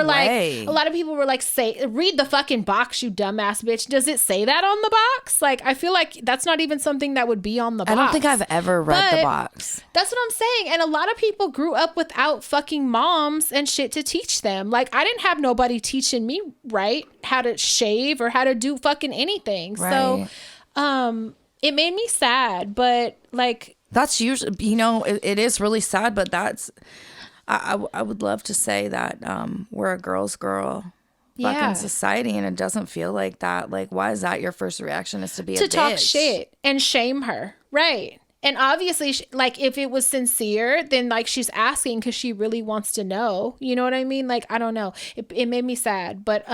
were like, say, read the fucking box, you dumbass bitch. Does it say that on the box? Like, I feel like that's not even something that would be on the box. I don't think I've ever read the box. That's what I'm saying. And a lot of people grew up without fucking moms and shit to teach them. Like, I didn't have nobody teaching me, right, how to shave or how to do fucking anything. Right. So, it made me sad, but like that's usually, it is really sad, but that's, I would love to say that we're a girl's girl fucking society and it doesn't feel like that. Like, why is that your first reaction is to be a bitch? Talk shit and shame her. Right. And obviously, like, if it was sincere, then, like, she's asking because she really wants to know. You know what I mean? Like, I don't know. It made me sad. But,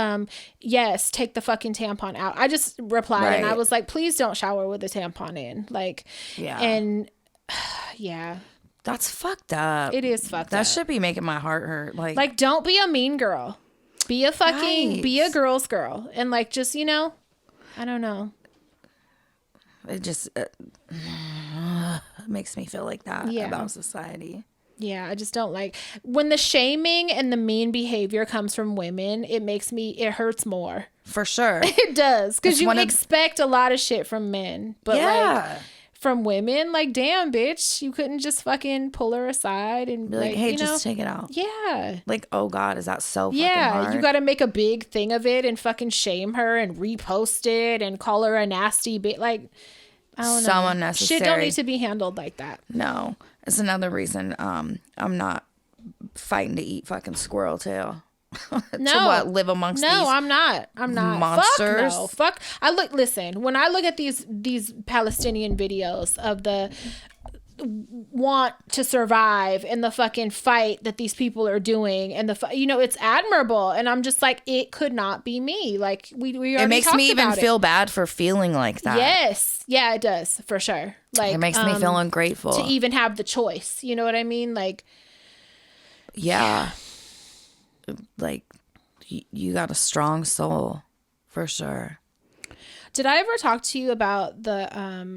yes, take the fucking tampon out. I just replied and I was like, please don't shower with a tampon in. Like, and, yeah. That's fucked up. It is fucked up. That should be making my heart hurt. Like, don't be a mean girl. Be a fucking, be a girl's girl. And, like, just, I don't know. It just makes me feel like that about society. Yeah, I just don't like when the shaming and the mean behavior comes from women. It hurts more. For sure. It does. Because you expect a lot of shit from men. But like from women, like, damn, bitch, you couldn't just fucking pull her aside and be like, hey, just take it out. Yeah. Like, oh God, is that so fucking hard? You got to make a big thing of it and fucking shame her and repost it and call her a nasty bitch. Like, I don't know. So unnecessary. Shit don't need to be handled like that. No. It's another reason I'm not fighting to eat fucking squirrel tail. To live amongst these I'm not monsters. Fuck. Listen, when I look at these Palestinian videos of the want to survive and the fucking fight that these people are doing and it's admirable, and I'm just like, it could not be me. Like we it makes me even feel bad for feeling like that. Yes, yeah, it does, for sure. Like, it makes me feel ungrateful to even have the choice. You know what I mean? Like, yeah, like you got a strong soul for sure. Did I ever talk to you about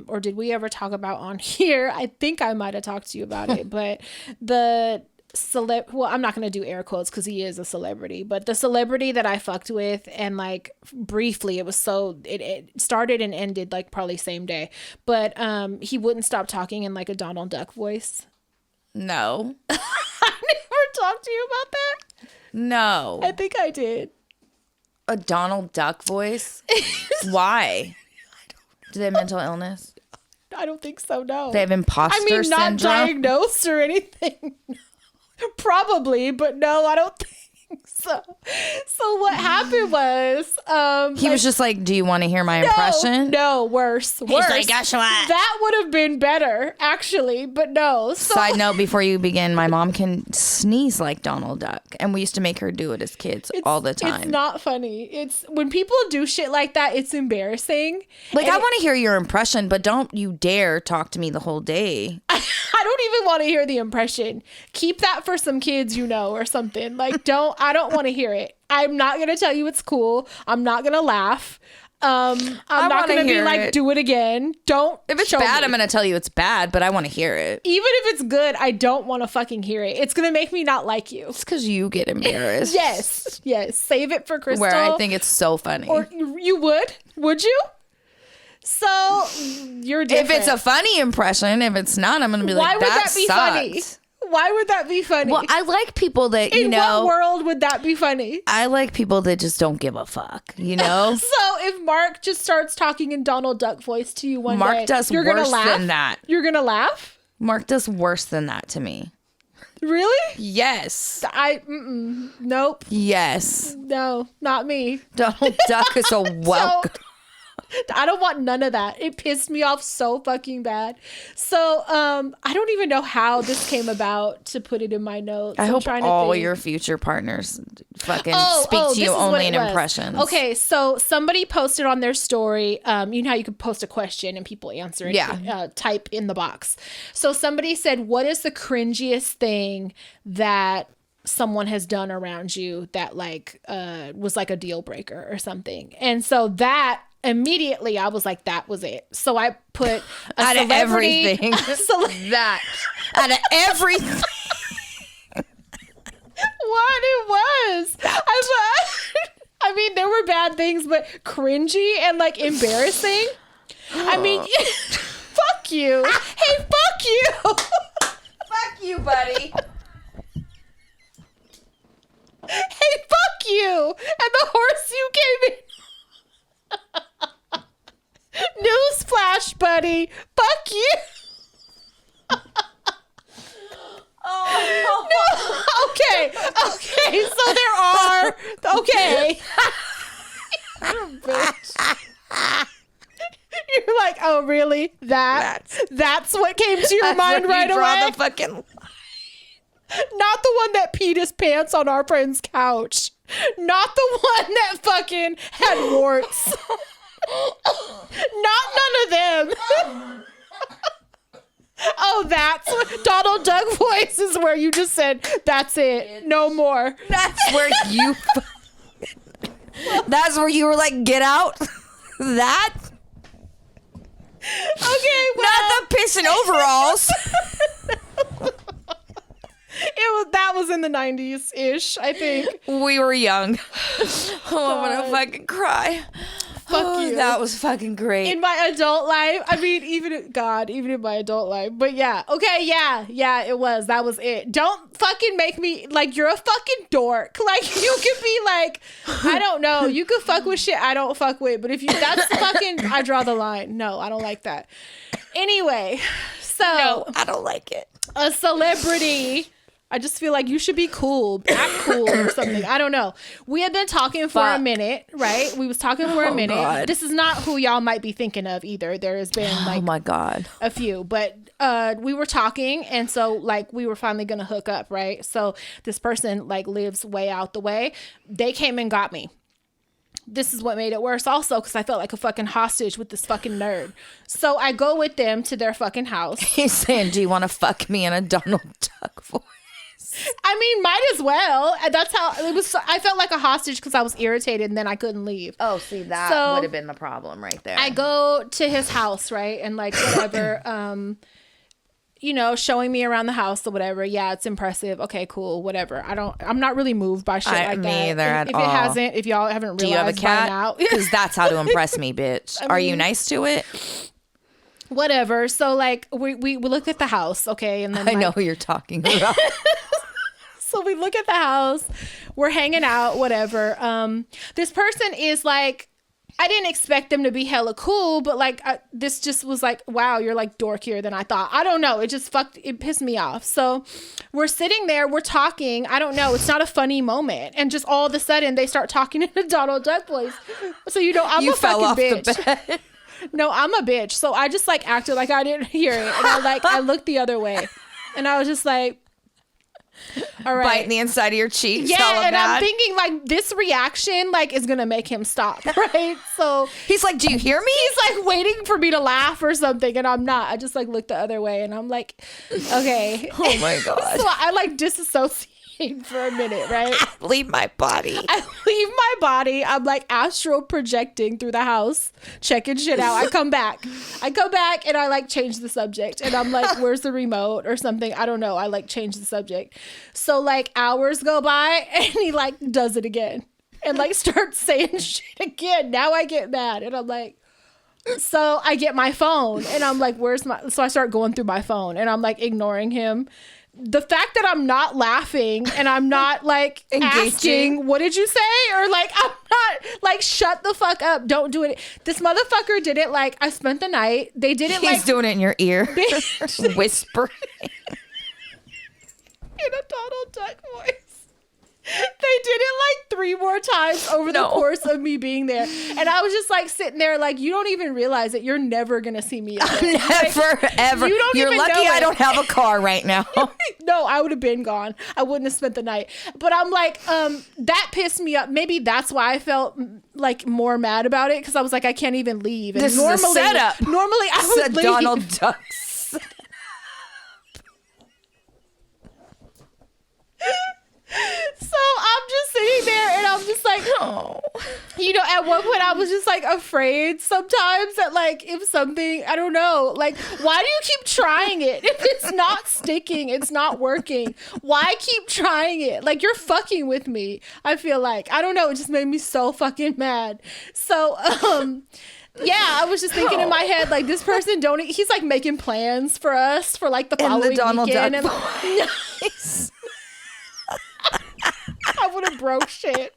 or did we ever talk about on here? I think I might have talked to you about it, but well, I'm not going to do air quotes because he is a celebrity, but the celebrity that I fucked with, and like briefly, it started and ended like probably same day, but he wouldn't stop talking in like a Donald Duck voice. No. I never talked to you about that? No. I think I did. A Donald Duck voice? Why? Do they have mental illness? I don't think so, no. They have imposter syndrome? Not diagnosed or anything. Probably, but no, I don't think so. So what happened was, he was just like, "Do you want to hear my impression?" No, worse. He's like, "Guess what?" That would have been better, actually, but no. So, side note before you begin, my mom can sneeze like Donald Duck, and we used to make her do it as kids all the time. It's not funny. It's when people do shit like that, it's embarrassing. Like, I want to hear your impression, but don't you dare talk to me the whole day. I don't even want to hear the impression. Keep that for some kids, or something. Like, I don't want to hear it. I'm not going to tell you it's cool. I'm not going to laugh. I'm not going to be like, do it again. Don't. If it's bad, I'm going to tell you it's bad, but I want to hear it. Even if it's good, I don't want to fucking hear it. It's going to make me not like you. It's because you get embarrassed. Yes. Save it for Crystal. Where I think it's so funny. Or you would? Would you? So you're different. If it's a funny impression, if it's not, I'm going to be like, that be funny? Why would that be funny? Well, I like people that, In what world would that be funny? I like people that just don't give a fuck, So if Mark just starts talking in Donald Duck voice to you one day, Mark does worse than that. You're going to laugh? Mark does worse than that to me. Really? Yes. Nope. Yes. No, not me. Donald Duck is a welcome. I don't want none of that. It pissed me off so fucking bad. So I don't even know how this came about to put it in my notes. I hope all your future partners fucking speak to you only in impressions. Okay, so somebody posted on their story, you know how you could post a question and people answer it, type in the box. So somebody said, what is the cringiest thing that someone has done around you that like was like a deal breaker or something? And so that immediately I was like, that was it. So I put out of everything. That out of everything. What it was. I mean, there were bad things, but cringy and like embarrassing. I mean, fuck you. Hey, fuck you. Fuck you, buddy. Hey, fuck you. And the horse you came in. Newsflash, buddy. Fuck you. Oh. No. Okay. So there are. Okay. Bitch. You're like, oh, really? That's what came to your mind right away? The fucking... Not the one that peed his pants on our friend's couch. Not the one that fucking had warts. Not none of them. Oh, that's what Donald Duck voice is where you just said, that's it. No more. That's where you... That's where you were like, get out. That? Okay, well. Not the piss and overalls. That was in the 90s ish, I think. We were young. Oh, I'm gonna fucking cry. Fuck you. That was fucking great. In my adult life, I mean, even in my adult life. But yeah, okay, yeah, it was. That was it. Don't fucking make me like you're a fucking dork. Like you could be like, I don't know. You could fuck with shit I don't fuck with. But if you, that's fucking, I draw the line. No, I don't like that. Anyway, so no, I don't like it. A celebrity. I just feel like you should be cool, act cool or something. I don't know. We had been talking for a minute, right? We was talking for a minute. God. This is not who y'all might be thinking of either. There has been like, oh my God, a few, but we were talking, and so like we were finally gonna hook up, right? So this person like lives way out the way. They came and got me. This is what made it worse also, because I felt like a fucking hostage with this fucking nerd. So I go with them to their fucking house. He's saying, do you want to fuck me in a Donald Duck voice? I mean, might as well. That's how it was. I felt like a hostage because I was irritated and then I couldn't leave. Oh, see, that would have been the problem right there. I go to his house, right? And like whatever, showing me around the house or whatever. Yeah, it's impressive. Okay, cool, whatever. I'm not really moved by shit like that. Me either at all. If y'all haven't realized, do you have a cat? By now, because that's how to impress me, bitch. Are you nice to it? Whatever. So like we looked at the house, okay, and then I know who you're talking about. So we look at the house, we're hanging out, whatever. This person is like I didn't expect them to be hella cool, but like this just was like, wow, you're like dorkier than I thought. I don't know. It pissed me off. So we're sitting there, we're talking. I don't know. It's not a funny moment. And just all of a sudden they start talking in a Donald Duck voice. So, I'm a fucking bitch. The bed. No, I'm a bitch. So I just like acted like I didn't hear it. And I looked the other way and I was just like, all right. Biting the inside of your cheeks. Yeah, and I'm thinking like this reaction like is gonna make him stop, right? So he's like, "Do you hear me?" He's like waiting for me to laugh or something, and I'm not. I just like look the other way, and I'm like, okay. Oh my god. So I like disassociate for a minute, right? Leave my body. I leave my body. I'm like astral projecting through the house, checking shit out. I come back and I like change the subject. And I'm like, where's the remote or something? I don't know. I like change the subject. So like hours go by and he like does it again and like starts saying shit again. Now I get mad and I'm like, so I get my phone and I'm like, so I start going through my phone and I'm like ignoring him. The fact that I'm not laughing and I'm not like asking, what did you say? Or like, I'm not like, shut the fuck up. Don't do it. This motherfucker did it like, I spent the night. They did it like. He's doing it in your ear. Whispering. In a Donald Duck voice. They did it like 3 more times over the course of me being there. And I was just like sitting there like, you don't even realize it. You're never going to see me again. Never, like, ever. You're lucky I don't have a car right now. No, I would have been gone. I wouldn't have spent the night. But I'm like, that pissed me up. Maybe that's why I felt like more mad about it. Because I was like, I can't even leave. And this is a setup. Normally I would leave. Donald Ducks. So I'm just sitting there and I'm just like, oh, at one point I was just like afraid sometimes that like if something, I don't know, like why do you keep trying it? If it's not sticking, it's not working. Why keep trying it? Like you're fucking with me. I feel like, I don't know. It just made me so fucking mad. So, yeah, I was just thinking in my head, like, this person he's like making plans for us for like the following weekend. And nice. I would have broke shit.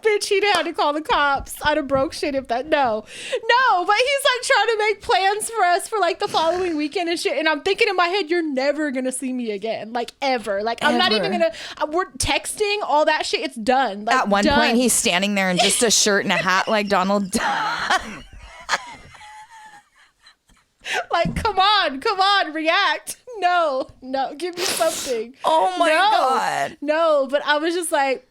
Bitch, he'd had to call the cops. I'd have broke shit if that. No, but he's like trying to make plans for us for like the following weekend and shit. And I'm thinking in my head, you're never going to see me again. Like ever. Like I'm not even going to, we're texting all that shit. It's done. Like, at one point, he's standing there in just a shirt and a hat like Donald Duck. Like, come on, react. No, give me something. Oh my God. No, but I was just like,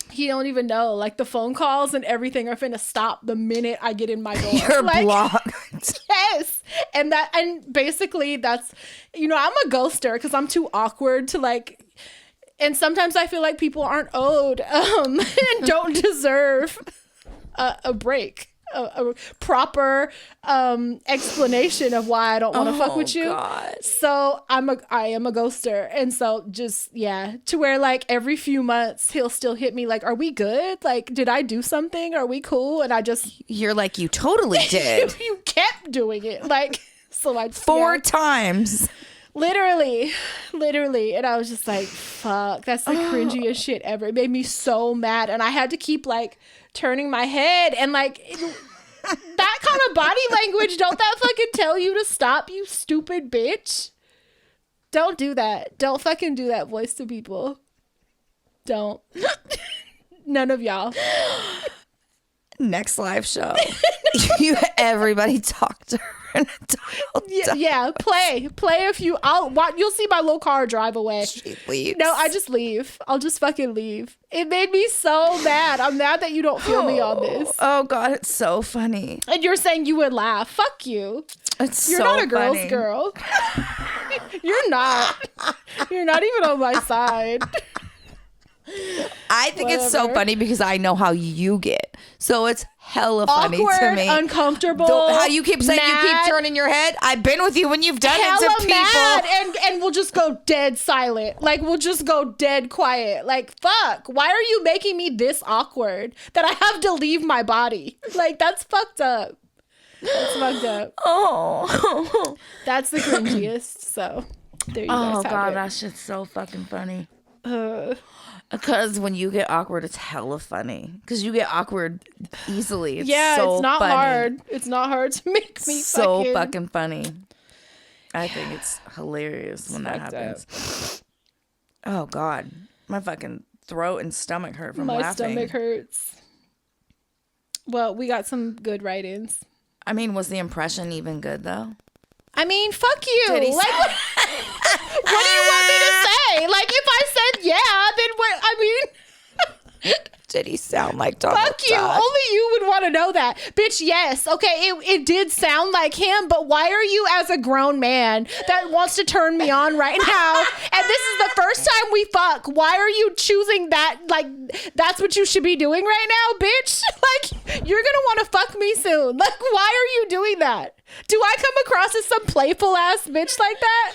he don't even know. Like the phone calls and everything are finna stop the minute I get in my door. You're like, blocked. Yes. And basically that's, I'm a ghoster because I'm too awkward to like, and sometimes I feel like people aren't owed and don't deserve a break. A proper explanation of why I don't want to fuck with you. God. So I am a ghoster. And so just, to where like every few months he'll still hit me like, are we good? Like, did I do something? Are we cool? And you're like, you totally did. You kept doing it. Like, so I 4 times. Literally. And I was just like, fuck, that's the cringiest shit ever. It made me so mad. And I had to keep like turning my head and like that kind of body language. Don't that fucking tell you to stop, you stupid bitch? Don't do that. Don't fucking do that voice to people. Don't. None of y'all. Next live show. Everybody talk to her. Yeah, play a few. You'll see my little car drive away. She leaves. No, I just leave. I'll just fucking leave. It made me so mad. I'm mad that you don't feel me on this. Oh God, it's so funny. And you're saying you would laugh. Fuck you. You're not a girl's girl. You're not. You're not even on my side. I think it's so funny because I know how you get. So it's hella funny to me. Uncomfortable. How you keep saying mad, you keep turning your head. I've been with you when you've done it to people. Mad, and we'll just go dead silent. Like we'll just go dead quiet. Like fuck. Why are you making me this awkward that I have to leave my body? Like that's fucked up. That's fucked up. Oh. That's the cringiest. So there you go. Oh God, that shit's so fucking funny. Because when you get awkward, it's hella funny. Because you get awkward easily. It's it's not funny. Hard. It's not hard to make me so fucking funny. I think it's hilarious when that happens. Oh, God. My fucking throat and stomach hurt from laughing. My stomach hurts. Well, we got some good write-ins. I mean, was the impression even good, though? I mean, fuck you. Like, what do you want me to say? Like, if I said yeah, then what? I mean... Did he sound like Donald Fuck you. Duck? Only you would want to know that. Bitch, yes. Okay, it did sound like him, but why are you, as a grown man that wants to turn me on right now, and this is the first time we fuck, why are you choosing that? Like, that's what you should be doing right now, bitch? Like, you're gonna want to fuck me soon. Like, why are you doing that? Do I come across as some playful ass bitch like that?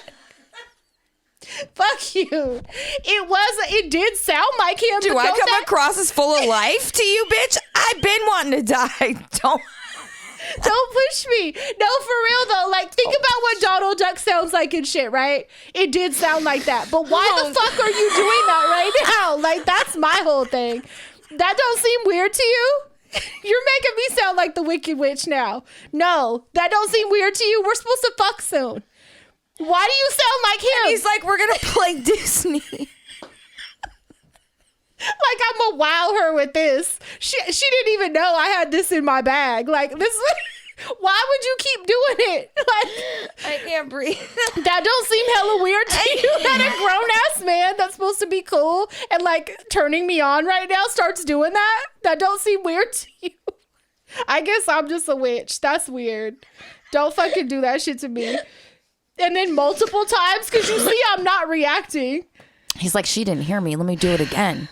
Fuck you. It did sound like him. Do I come across as full of life to you, bitch? I've been wanting to die. Don't push me. No, for real though. Like, think about what Donald Duck sounds like and shit, right? It did sound like that. But why the fuck are you doing that right now? Like, that's my whole thing. That don't seem weird to you? You're making me sound like the Wicked Witch now. No, that don't seem weird to you. We're supposed to fuck soon. Why do you sound like him? And he's like, we're going to play Disney. Like, I'm going to wow her with this. She didn't even know I had this in my bag. Like, this. Why would you keep doing it? Like, I can't breathe. That don't seem hella weird to you that a grown-ass man that's supposed to be cool and, like, turning me on right now starts doing that? That don't seem weird to you. I guess I'm just a witch. That's weird. Don't fucking do that shit to me. And then multiple times, because you see I'm not reacting. He's like, she didn't hear me. Let me do it again.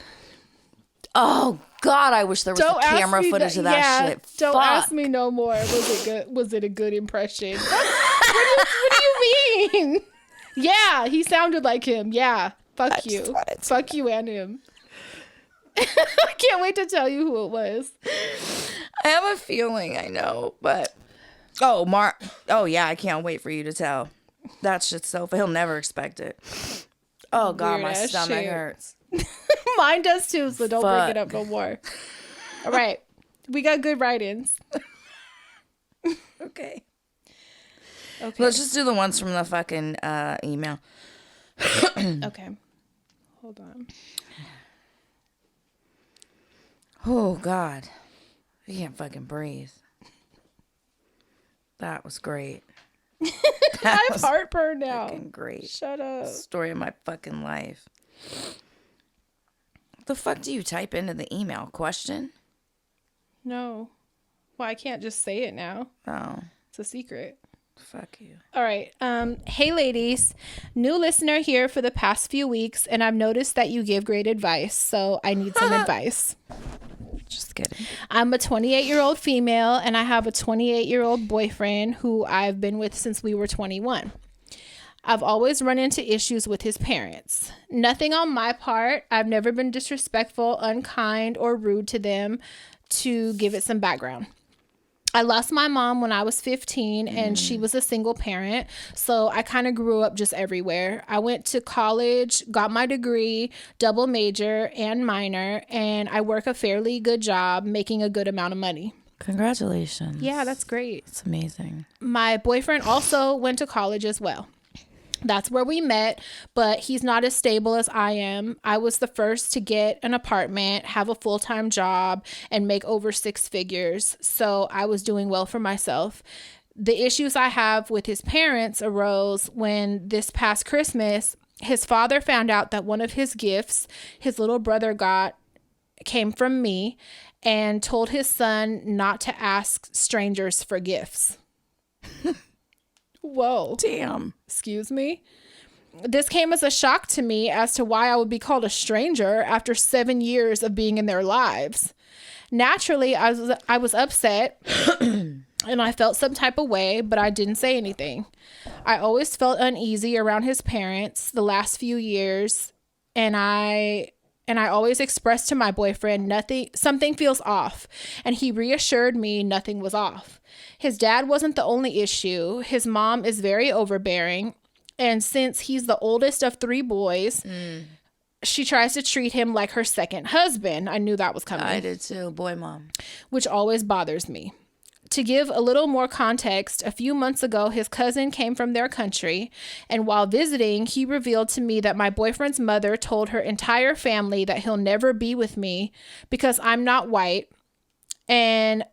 Oh, God, I wish there was the camera footage of that shit. Don't ask me no more. Was it good? Was it a good impression? What do you mean? Yeah, he sounded like him. Yeah, fuck you. Fuck you and him. I can't wait to tell you who it was. I have a feeling I know, but... Oh, yeah, I can't wait for you to tell. That shit's so... He'll never expect it. Oh, God, my stomach hurts. Mine does too, so don't bring it up no more. All right. We got good write-ins. Okay. Let's just do the ones from the fucking email. Okay. Hold on. Oh, God. I can't fucking breathe. That was great. I have heartburn now. Fucking great. Shut up. Story of my fucking life. What the fuck do you type into the email? Question? No. Well, I can't just say it now. Oh. It's a secret. Fuck you. All right. Hey, ladies. New listener here for the past few weeks, and I've noticed that you give great advice, so I need some advice. Just kidding. I'm a 28-year-old female, and I have a 28-year-old boyfriend who I've been with since we were 21. I've always run into issues with his parents. Nothing on my part. I've never been disrespectful, unkind, or rude to them. To give it some background, I lost my mom when I was 15 and she was a single parent. So I kind of grew up just everywhere. I went to college, got my degree, double major and minor, and I work a fairly good job making a good amount of money. Congratulations. Yeah, that's great. It's amazing. My boyfriend also went to college as well. That's where we met, but he's not as stable as I am. I was the first to get an apartment, have a full-time job, and make over 6 figures. So I was doing well for myself. The issues I have with his parents arose when this past Christmas, his father found out that one of his gifts his little brother got came from me and told his son not to ask strangers for gifts. Whoa. Damn. Excuse me? This came as a shock to me as to why I would be called a stranger after 7 years of being in their lives. Naturally, I was upset and I felt some type of way, but I didn't say anything. I always felt uneasy around his parents the last few years, and I always expressed to my boyfriend something feels off, and he reassured me nothing was off. His dad wasn't the only issue. His mom is very overbearing, and since he's the oldest of 3 boys, she tries to treat him like her second husband. I knew that was coming. I did too. Boy, mom. Which always bothers me. To give a little more context, a few months ago, his cousin came from their country, and while visiting, he revealed to me that my boyfriend's mother told her entire family that he'll never be with me because I'm not white, and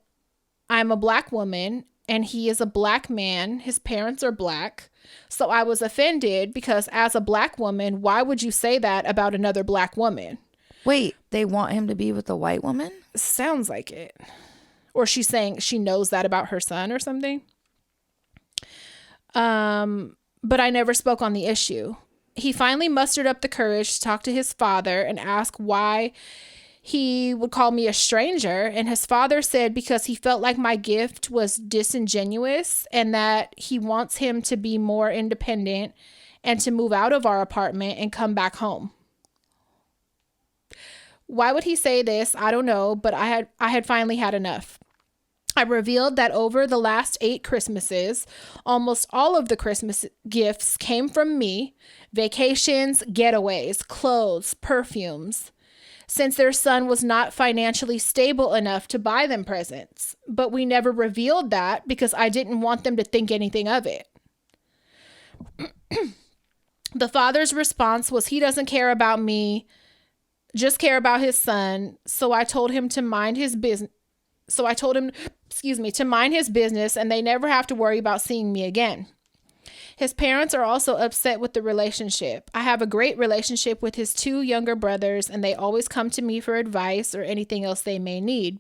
I'm a black woman, and he is a black man. His parents are black. So I was offended because as a black woman, why would you say that about another black woman? Wait, they want him to be with a white woman? Sounds like it. Or she's saying she knows that about her son or something. But I never spoke on the issue. He finally mustered up the courage to talk to his father and ask why he would call me a stranger. And his father said because he felt like my gift was disingenuous and that he wants him to be more independent and to move out of our apartment and come back home. Why would he say this? I don't know, but I had finally had enough. I revealed that over the last 8 Christmases, almost all of the Christmas gifts came from me: vacations, getaways, clothes, perfumes, since their son was not financially stable enough to buy them presents. But we never revealed that because I didn't want them to think anything of it. The father's response was he doesn't care about me, just care about his son. So I told him to mind his business. To mind his business, and they never have to worry about seeing me again. His parents are also upset with the relationship. I have a great relationship with his 2 younger brothers, and they always come to me for advice or anything else they may need.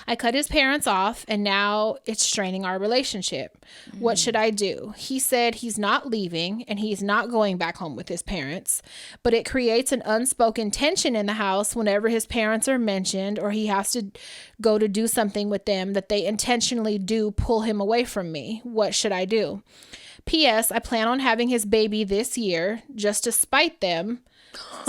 I cut his parents off, and now it's straining our relationship. What should I do? He said he's not leaving and he's not going back home with his parents, but it creates an unspoken tension in the house whenever his parents are mentioned or he has to go to do something with them that they intentionally do pull him away from me. What should I do? P.S. I plan on having his baby this year just to spite them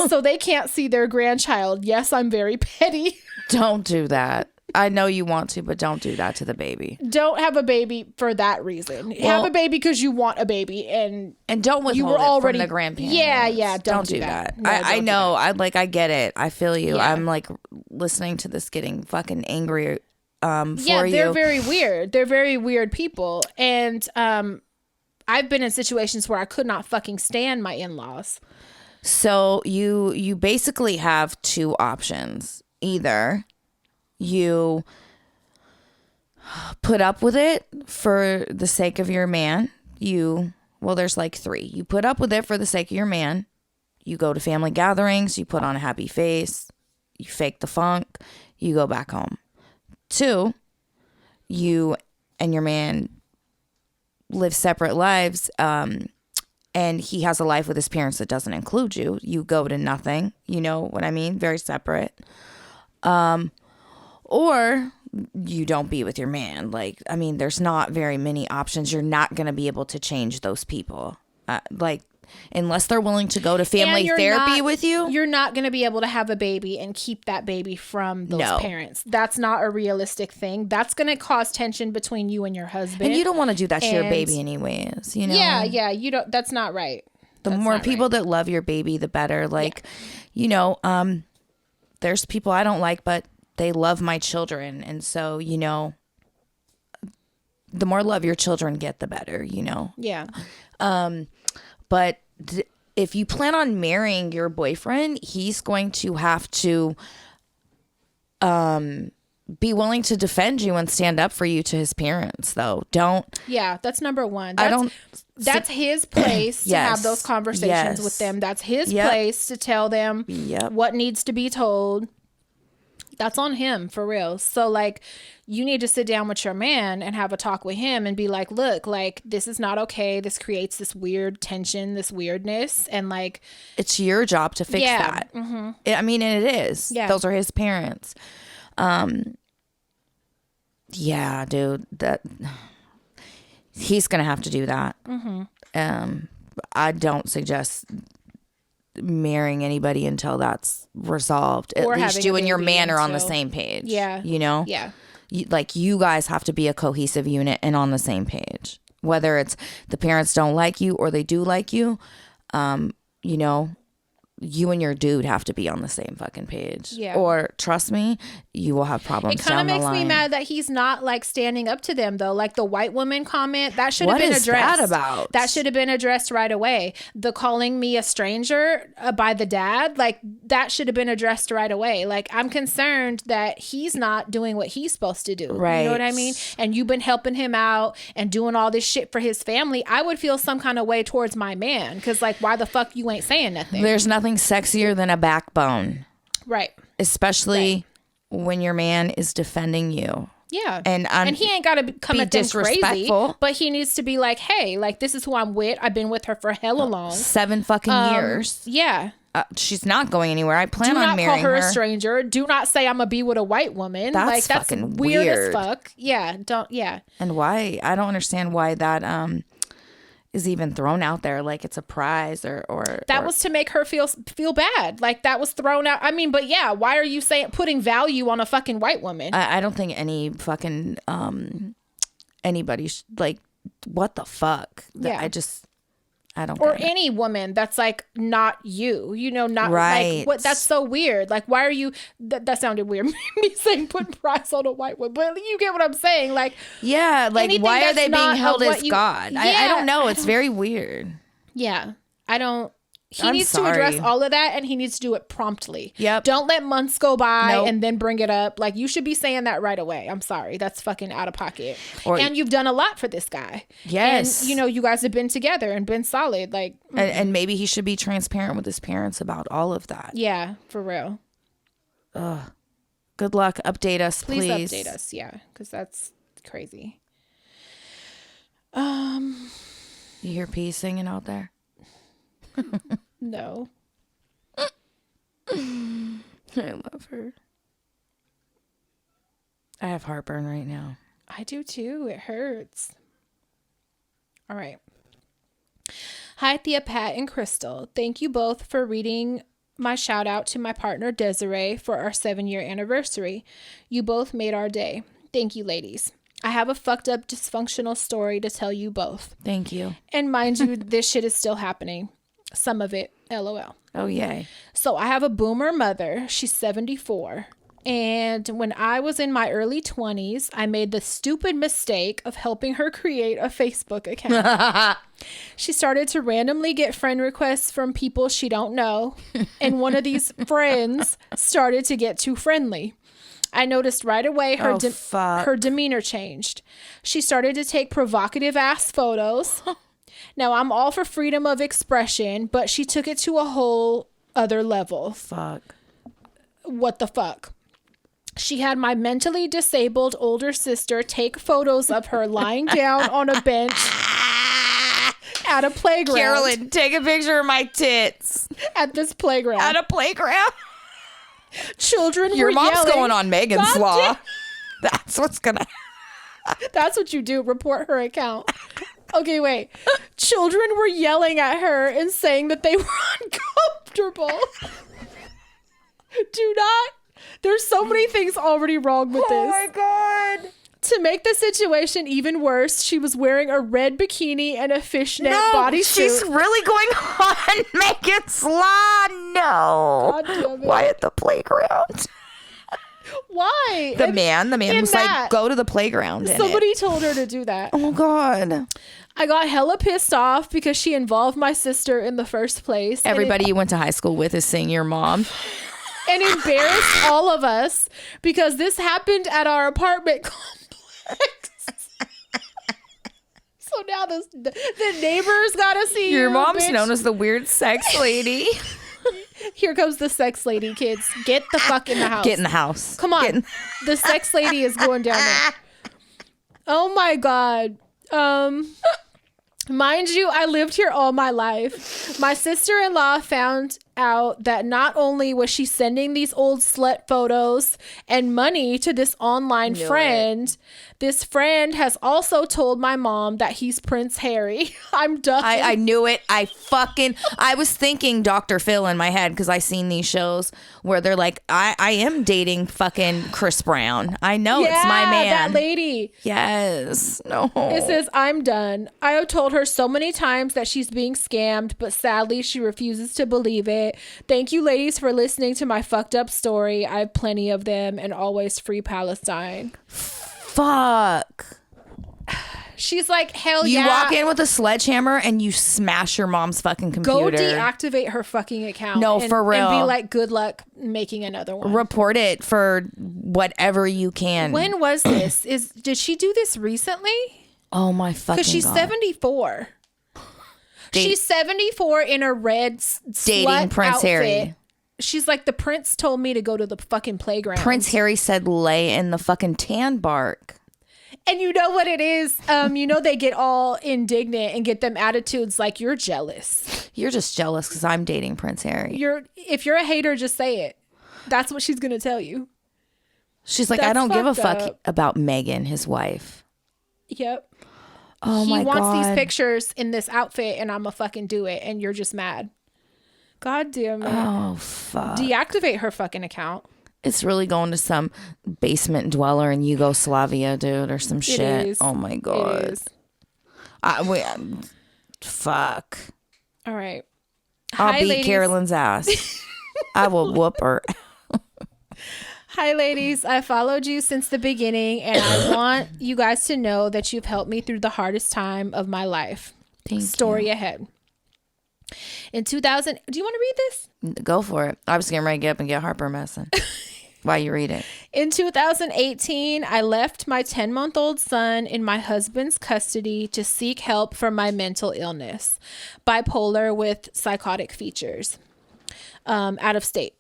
so they can't see their grandchild. Yes, I'm very petty. Don't do that. I know you want to, but don't do that to the baby. Don't have a baby for that reason. Have a baby because you want a baby, and don't withhold you were already from the grandparents. Yeah. Don't do that. No, I know. I get it. I feel you. Yeah. I'm like listening to this, getting fucking angry. For they're very weird. They're very weird people, and I've been in situations where I could not fucking stand my in-laws. So you basically have 2 options. Either you put up with it for the sake of your man. There's like 3. You put up with it for the sake of your man. You go to family gatherings. You put on a happy face. You fake the funk. You go back home. 2, you and your man live separate lives. And he has a life with his parents that doesn't include you. You go to nothing. You know what I mean? Very separate. Or you don't be with your man. Like, I mean, there's not very many options. You're not going to be able to change those people. Unless they're willing to go to family therapy with you. You're not going to be able to have a baby and keep that baby from those parents. That's not a realistic thing. That's going to cause tension between you and your husband. And you don't want to do that to your baby anyways, you know? Yeah. You don't. That's not right. The more people that love your baby, the better. Like, there's people I don't like, but they love my children. And so, the more love your children get, the better, Yeah. But if you plan on marrying your boyfriend, he's going to have to be willing to defend you and stand up for you to his parents, though. Yeah, that's number 1. That's his place to have those conversations with them. That's his place to tell them what needs to be told. That's on him, for real. So, like, you need to sit down with your man and have a talk with him and be like, look, like, this is not okay. This creates this weird tension, this weirdness. And, like, it's your job to fix that. Mm-hmm. I mean, and it is. Yeah. Those are his parents. Yeah, dude, he's going to have to do that. Mm-hmm. I don't suggest marrying anybody until that's resolved. At least you and your man are on the same page. Yeah. Yeah. You guys have to be a cohesive unit and on the same page. Whether it's the parents don't like you or they do like you, you and your dude have to be on the same fucking page. Yeah. Or trust me, you will have problems. It kind of makes me mad that he's not like standing up to them though. Like the white woman comment, that should have been addressed. What is that about? That should have been addressed right away. The calling me a stranger by the dad, like that should have been addressed right away. Like I'm concerned that he's not doing what he's supposed to do. Right. You know what I mean? And you've been helping him out and doing all this shit for his family. I would feel some kind of way towards my man because like why the fuck you ain't saying nothing? There's nothing sexier than a backbone. Right. Especially when your man is defending you. Yeah. And he ain't got to come at them crazy, but he needs to be like, hey, like this is who I'm with. I've been with her for hella long. 7 fucking years. Yeah. She's not going anywhere. I plan on marrying her. Do not call her a stranger. Do not say I'm gonna be with a white woman. That's fucking weird as fuck. Yeah. And why? I don't understand why that is even thrown out there like it's a prize or that was to make her feel bad. Like that was thrown out. I mean, but yeah, why are you putting value on a fucking white woman? I don't think any fucking anybody like what the fuck. Yeah. I don't or get any woman that's like not you, not right. Like what, that's so weird. Like why are you that sounded weird me saying put price on a white woman, but you get what I'm saying. Like yeah, like why are they being held as God? Yeah, I don't know. It's very weird. Yeah, he needs to address all of that and he needs to do it promptly. Yep. Don't let months go by and then bring it up. Like you should be saying that right away. I'm sorry. That's fucking out of pocket. And you've done a lot for this guy. Yes. And you guys have been together and been solid. Like and maybe he should be transparent with his parents about all of that. Yeah, for real. Ugh. Good luck. Update us, please. Please update us. Yeah, because that's crazy. You hear P singing out there? No. I love her. I have heartburn right now. I do too. It hurts. All right. Hi, Thea, Pat, and Crystal. Thank you both for reading my shout out to my partner Desiree for our 7-year anniversary. You both made our day. Thank you, ladies. I have a fucked up dysfunctional story to tell you both. Thank you. And mind you, this shit is still happening. Some of it, LOL. Oh, yay. So I have a boomer mother. She's 74. And when I was in my early 20s, I made the stupid mistake of helping her create a Facebook account. She started to randomly get friend requests from people she don't know. And one of these friends started to get too friendly. I noticed right away her demeanor changed. She started to take provocative ass photos. Now, I'm all for freedom of expression, but she took it to a whole other level. Fuck. What the fuck? She had my mentally disabled older sister take photos of her lying down on a bench at a playground. Carolyn, take a picture of my tits. At this playground. At a playground? Children were Your mom's yelling, going on Megan's Law. That's what's gonna... That's what you do. Report her account. Okay, wait. Children were yelling at her and saying that they were uncomfortable. Do not. There's so many things already wrong with this. Oh my God. To make the situation even worse, she was wearing a red bikini and a fishnet bodysuit. She's really going on Megan's Law. No. God damn it. Why at the playground? Why? The man was like, go to the playground. Somebody told her to do that. Oh God. I got hella pissed off because she involved my sister in the first place. Everybody you went to high school with is saying your mom. And embarrassed all of us because this happened at our apartment complex. So now the neighbors gotta see your you, mom's bitch. known as the weird sex lady. Here comes the sex lady, kids. Get the fuck in the house. Get in the house. Come on. The sex lady is going down there. Oh my God. Mind you, I lived here all my life. My sister-in-law found out that not only was she sending these old slut photos and money to this online friend, this friend has also told my mom that he's Prince Harry. I'm done. I knew it. I was thinking Dr. Phil in my head because I seen these shows where they're like, I am dating fucking Chris Brown. I know it's my man. That lady. Yes. No. It says, I'm done. I have told her so many times that she's being scammed, but sadly she refuses to believe it. it. Thank you, ladies, for listening to my fucked up story. I have plenty of them, and always free Palestine. Fuck. She's like, hell you yeah. You walk in with a sledgehammer and you smash your mom's fucking computer. Go deactivate her fucking account. No, for real. And be like, good luck making another one. Report it for whatever you can. When was this? Did she do this recently? Oh my fucking God. Because she's 74. She's 74 in a red dating Prince outfit. Harry. She's like, the prince told me to go to the fucking playground. Prince Harry said lay in the fucking tan bark. And you know what it is? They get all indignant and get them attitudes like you're jealous. You're just jealous because I'm dating Prince Harry. If you're a hater, just say it. That's what she's going to tell you. She's like, I don't give a fuck about Meghan, his wife. Yep. Oh my God. He wants these pictures in this outfit and I'm going to fucking do it. And you're just mad. God damn it. Oh, fuck. Deactivate her fucking account. It's really going to some basement dweller in Yugoslavia, dude, or some shit. It is. Oh my God. It is. Fuck. All right. I'll beat ladies. Carolyn's ass. I will whoop her. Hi, ladies. I followed you since the beginning, and I want you guys to know that you've helped me through the hardest time of my life. Story ahead. In 2000, do you want to read this? Go for it. I was getting ready to get up and get heartburn medicine. While you read it. In 2018, I left my 10-month-old son in my husband's custody to seek help for my mental illness, bipolar with psychotic features, out of state.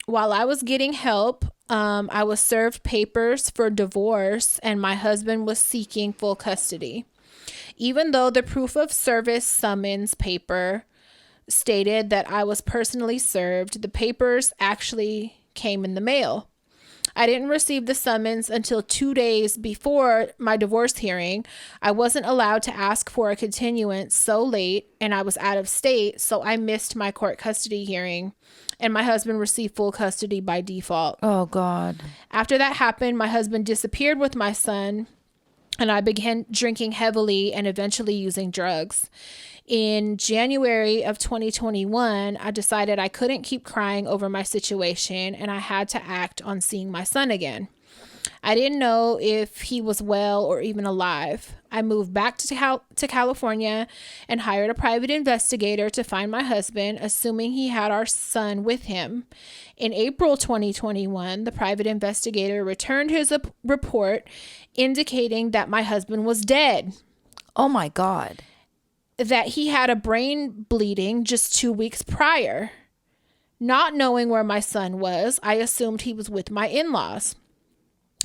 While I was getting help, I was served papers for divorce and my husband was seeking full custody. Even though the proof of service summons paper stated that I was personally served, the papers actually came in the mail. I didn't receive the summons until 2 days before my divorce hearing. I wasn't allowed to ask for a continuance so late, and I was out of state, so I missed my court custody hearing, and my husband received full custody by default. Oh, God. After that happened, my husband disappeared with my son, and I began drinking heavily and eventually using drugs. In January of 2021, I decided I couldn't keep crying over my situation and I had to act on seeing my son again. I didn't know if he was well or even alive. I moved back to California and hired a private investigator to find my husband, assuming he had our son with him. In April 2021, the private investigator returned his report indicating that my husband was dead. Oh my God. That he had a brain bleeding just 2 weeks prior. Not knowing where my son was, I assumed he was with my in-laws.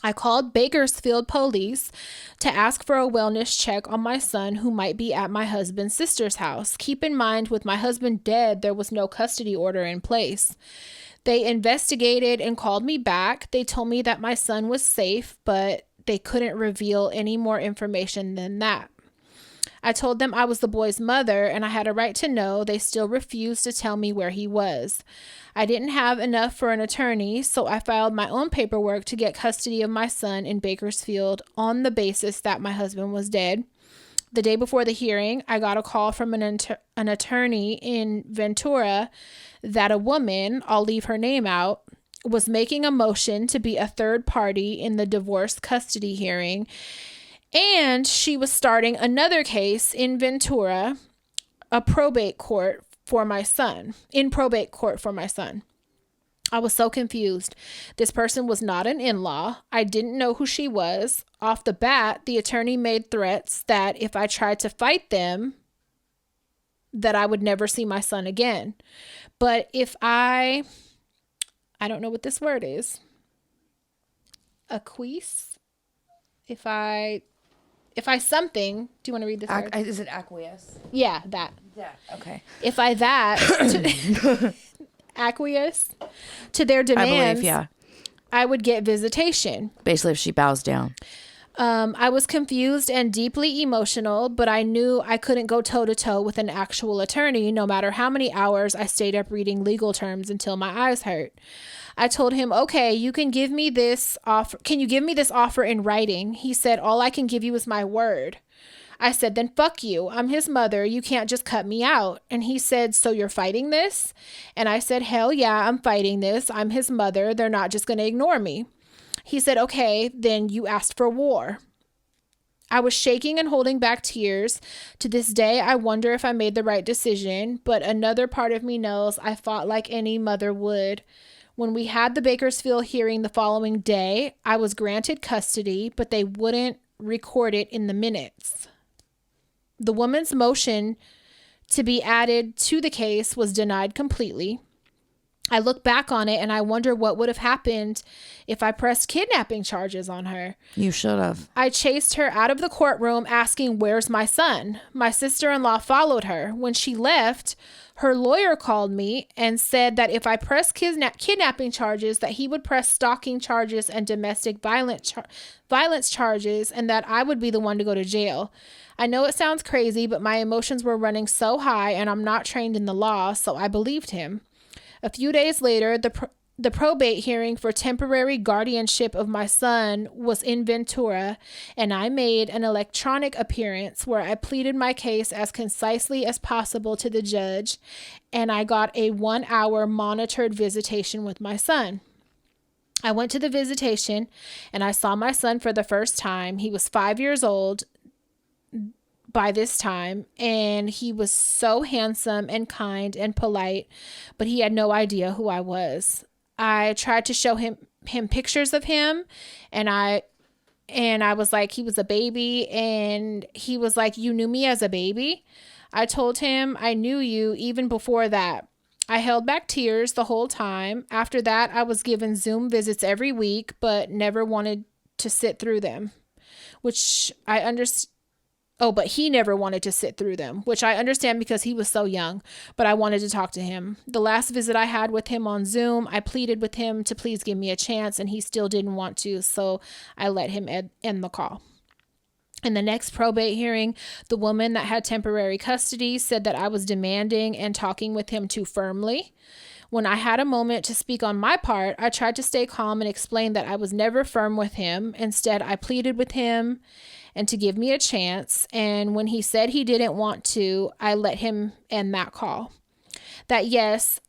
I called Bakersfield police to ask for a wellness check on my son who might be at my husband's sister's house. Keep in mind, with my husband dead, there was no custody order in place. They investigated and called me back. They told me that my son was safe, but they couldn't reveal any more information than that. I told them I was the boy's mother and I had a right to know. They still refused to tell me where he was. I didn't have enough for an attorney, so I filed my own paperwork to get custody of my son in Bakersfield on the basis that my husband was dead. The day before the hearing, I got a call from an attorney in Ventura that a woman, I'll leave her name out, was making a motion to be a third party in the divorce custody hearing. And she was starting another case in Ventura, in probate court for my son. I was so confused. This person was not an in-law. I didn't know who she was. Off the bat, the attorney made threats that if I tried to fight them, that I would never see my son again. But if I don't know what this word is. Acquiesce? If I something, do you want to read this word? Is it acquiesce? Yeah, that. Yeah, okay. If I acquiesce to their demands, I believe, yeah. I would get visitation. Basically, if she bows down. I was confused and deeply emotional, but I knew I couldn't go toe to toe with an actual attorney, no matter how many hours I stayed up reading legal terms until my eyes hurt. I told him, okay, you can give me this offer. Can you give me this offer in writing? He said, all I can give you is my word. I said, then fuck you. I'm his mother. You can't just cut me out. And he said, so you're fighting this? And I said, hell yeah, I'm fighting this. I'm his mother. They're not just going to ignore me. He said, okay, then you asked for war. I was shaking and holding back tears. To this day, I wonder if I made the right decision, but another part of me knows I fought like any mother would. When we had the Bakersfield hearing the following day, I was granted custody, but they wouldn't record it in the minutes. The woman's motion to be added to the case was denied completely. I look back on it and I wonder what would have happened if I pressed kidnapping charges on her. You should have. I chased her out of the courtroom asking, where's my son? My sister-in-law followed her. When she left, her lawyer called me and said that if I pressed kidnapping charges, that he would press stalking charges and domestic violence charges, and that I would be the one to go to jail. I know it sounds crazy, but my emotions were running so high and I'm not trained in the law, so I believed him. A few days later, the probate hearing for temporary guardianship of my son was in Ventura, and I made an electronic appearance where I pleaded my case as concisely as possible to the judge, and I got a 1-hour monitored visitation with my son. I went to the visitation, and I saw my son for the first time. He was 5 years old by this time, and he was so handsome and kind and polite, but he had no idea who I was. I tried to show him pictures of him, and I was like, he was a baby, and he was like, you knew me as a baby? I told him I knew you even before that. I held back tears the whole time. After that, I was given Zoom visits every week, but never wanted to sit through them, which I understand. Oh, but he never wanted to sit through them, which I understand because he was so young, but I wanted to talk to him. The last visit I had with him on Zoom, I pleaded with him to please give me a chance, and he still didn't want to, so I let him end the call. In the next probate hearing, the woman that had temporary custody said that I was demanding and talking with him too firmly. When I had a moment to speak on my part, I tried to stay calm and explain that I was never firm with him. Instead, I pleaded with him and to give me a chance. And when he said he didn't want to, I let him end that call. That yes,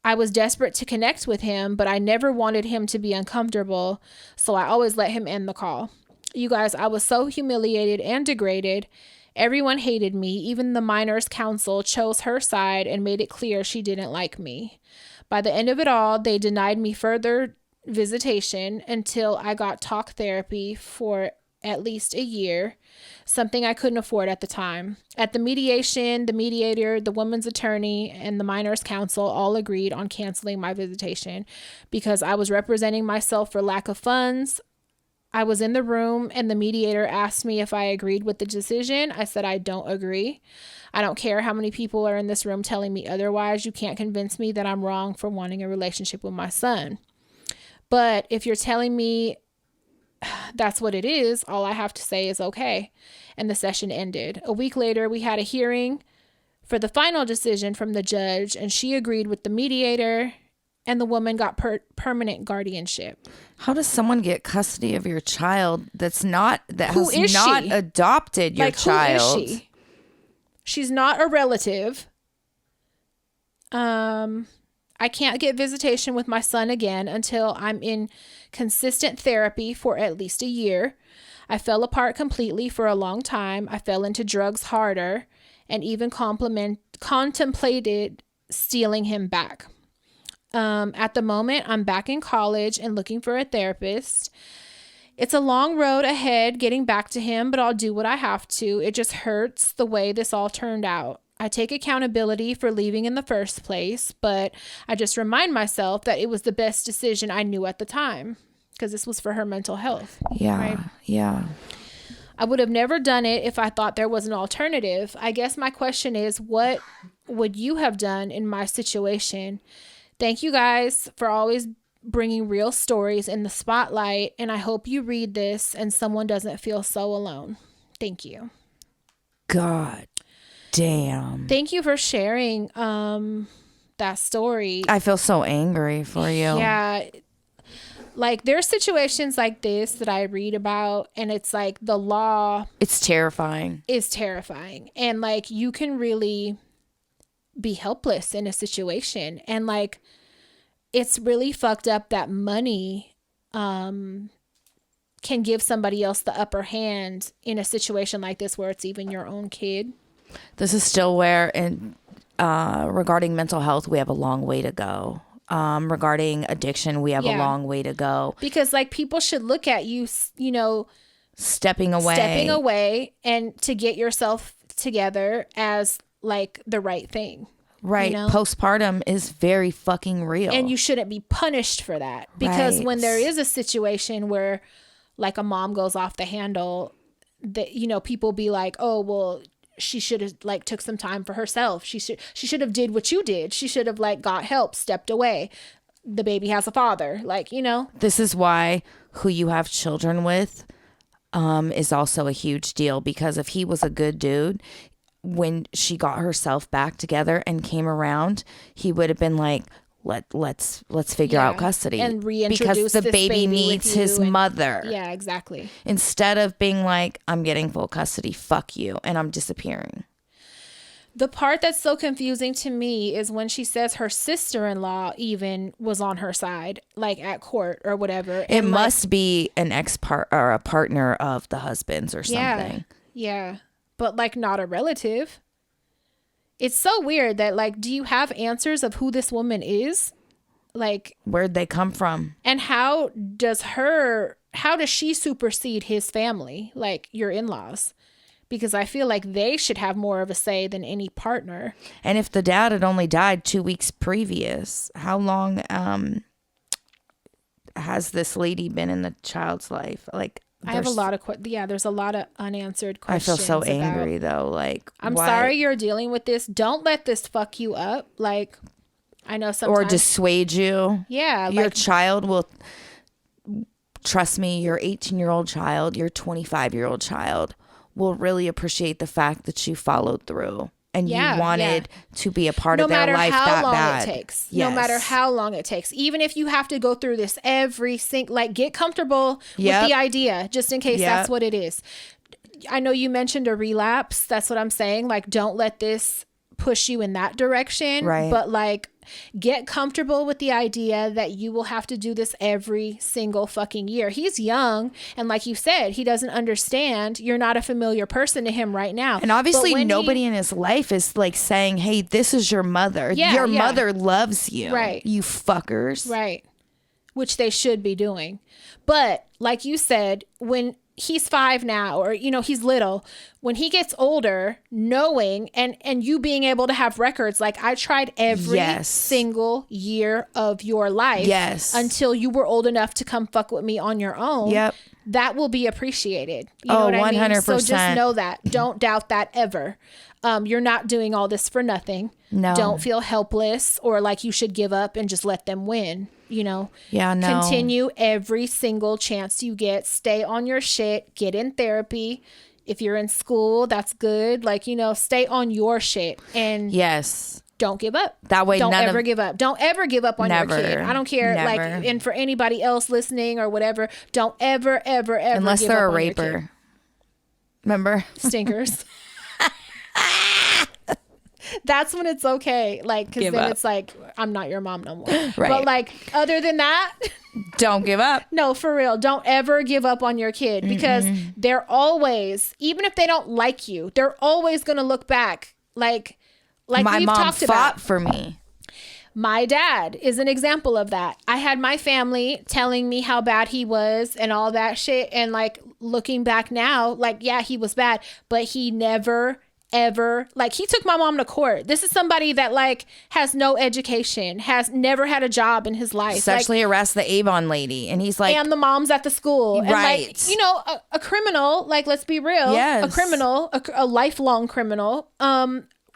I was desperate to connect with him, but I never wanted him to be uncomfortable. So I always let him end the call. You guys, I was so humiliated and degraded. Everyone hated me. Even the minors' council chose her side and made it clear she didn't like me. By the end of it all, they denied me further visitation until I got talk therapy for at least a year, something I couldn't afford at the time. At the mediation, the mediator, the woman's attorney, and the minors' council all agreed on canceling my visitation because I was representing myself for lack of funds. I was in the room and the mediator asked me if I agreed with the decision. I said, I don't agree. I don't care how many people are in this room telling me otherwise. You can't convince me that I'm wrong for wanting a relationship with my son. But if you're telling me that's what it is, all I have to say is okay. And the session ended. A week later, we had a hearing for the final decision from the judge, and she agreed with the mediator, and the woman got permanent guardianship. How does someone get custody of your child that has not she? Adopted your child? Who is she? She's not a relative. I can't get visitation with my son again until I'm in consistent therapy for at least a year. I fell apart completely for a long time. I fell into drugs harder and even contemplated stealing him back. At the moment, I'm back in college and looking for a therapist. It's a long road ahead getting back to him, but I'll do what I have to. It just hurts the way this all turned out. I take accountability for leaving in the first place, but I just remind myself that it was the best decision I knew at the time because this was for her mental health. Yeah. Right? Yeah. I would have never done it if I thought there was an alternative. I guess my question is, what would you have done in my situation? Thank you guys for always bringing real stories in the spotlight. And I hope you read this and someone doesn't feel so alone. Thank you. God damn. Thank you for sharing that story. I feel so angry for you. Yeah. Like, there's situations like this that I read about, and it's like the law. It's terrifying. Is terrifying. And like, you can really be helpless in a situation. And like, it's really fucked up that money can give somebody else the upper hand in a situation like this where it's even your own kid. This is still where, regarding mental health, we have a long way to go. Regarding addiction, we have a long way to go. Because like, people should look at you, you know, stepping away and to get yourself together as like the right thing. Right. You know? Postpartum is very fucking real. And you shouldn't be punished for that. Because when there is a situation where like a mom goes off the handle, that, you know, people be like, oh, well, she should have like took some time for herself. She should have did what you did. She should have like got help, stepped away. The baby has a father, like, you know. This is why who you have children with is also a huge deal, because if he was a good dude, when she got herself back together and came around, he would have been like, let's figure out custody and reintroduce because the baby needs his mother. Yeah, exactly. Instead of being like, I'm getting full custody, fuck you, and I'm disappearing. The part that's so confusing to me is when she says her sister-in-law even was on her side, like at court or whatever. It must be an or a partner of the husband's or something. Yeah. But like, not a relative. It's so weird that like, do you have answers of who this woman is? Like, where'd they come from? And how does she supersede his family? Like your in-laws? Because I feel like they should have more of a say than any partner. And if the dad had only died 2 weeks previous, how long has this lady been in the child's life? Like, I have a lot of there's a lot of unanswered questions. I feel so angry though. Like, I'm sorry you're dealing with this. Don't let this fuck you up. Like, I know sometimes, or dissuade you. Yeah, your child will. Trust me, your 18-year-old child, your 25-year-old child will really appreciate the fact that you followed through and you wanted to be a part of their life that bad. No matter how long it takes. Yes. No matter how long it takes. Even if you have to go through this like, get comfortable with the idea, just in case that's what it is. I know you mentioned a relapse. That's what I'm saying. Like, don't let this push you in that direction. Right. But like, get comfortable with the idea that you will have to do this every single fucking year. He's young. And like you said, he doesn't understand. You're not a familiar person to him right now. And obviously nobody in his life is like saying, hey, this is your mother. Your mother loves you. Right. You fuckers. Right. Which they should be doing. But like you said, when he's 5 now, or, you know, he's little, when he gets older, knowing and you being able to have records, like, I tried every single year of your life until you were old enough to come fuck with me on your own. That will be appreciated. You know what I mean? 100%. So just know that. Don't doubt that ever. You're not doing all this for nothing. No. Don't feel helpless or like you should give up and just let them win. You know? Yeah, no. Continue every single chance you get. Stay on your shit. Get in therapy. If you're in school, that's good. Like, you know, stay on your shit. And don't give up. That way, don't ever give up. Don't ever give up on your kid. I don't care. Never. Like, and for anybody else listening or whatever, don't ever, ever, ever unless give they're up a raper. Remember? Stinkers. That's when it's okay. Like, because then it's like, I'm not your mom no more. Right. But like, other than that, don't give up. No, for real. Don't ever give up on your kid, because they're always, even if they don't like you, they're always going to look back. Like my we've mom talked fought about. For me. My dad is an example of that. I had my family telling me how bad he was and all that shit. And like, looking back now, like, yeah, he was bad, but he never ever, like, he took my mom to court. This is somebody that like has no education, has never had a job in his life, sexually harassed the Avon lady, and he's like, and the moms at the school, and like, you know, a criminal, like, let's be real, a criminal, a lifelong criminal,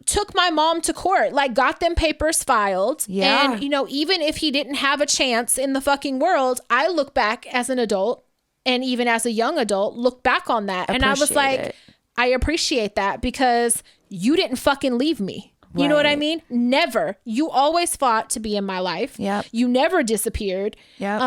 took my mom to court, like got them papers filed. Yeah. And, you know, even if he didn't have a chance in the fucking world, I look back as an adult and even as a young adult, look back on that. And I was like, I appreciate that because you didn't fucking leave me. You know what I mean? Never. You always fought to be in my life. Yep. You never disappeared. Yep.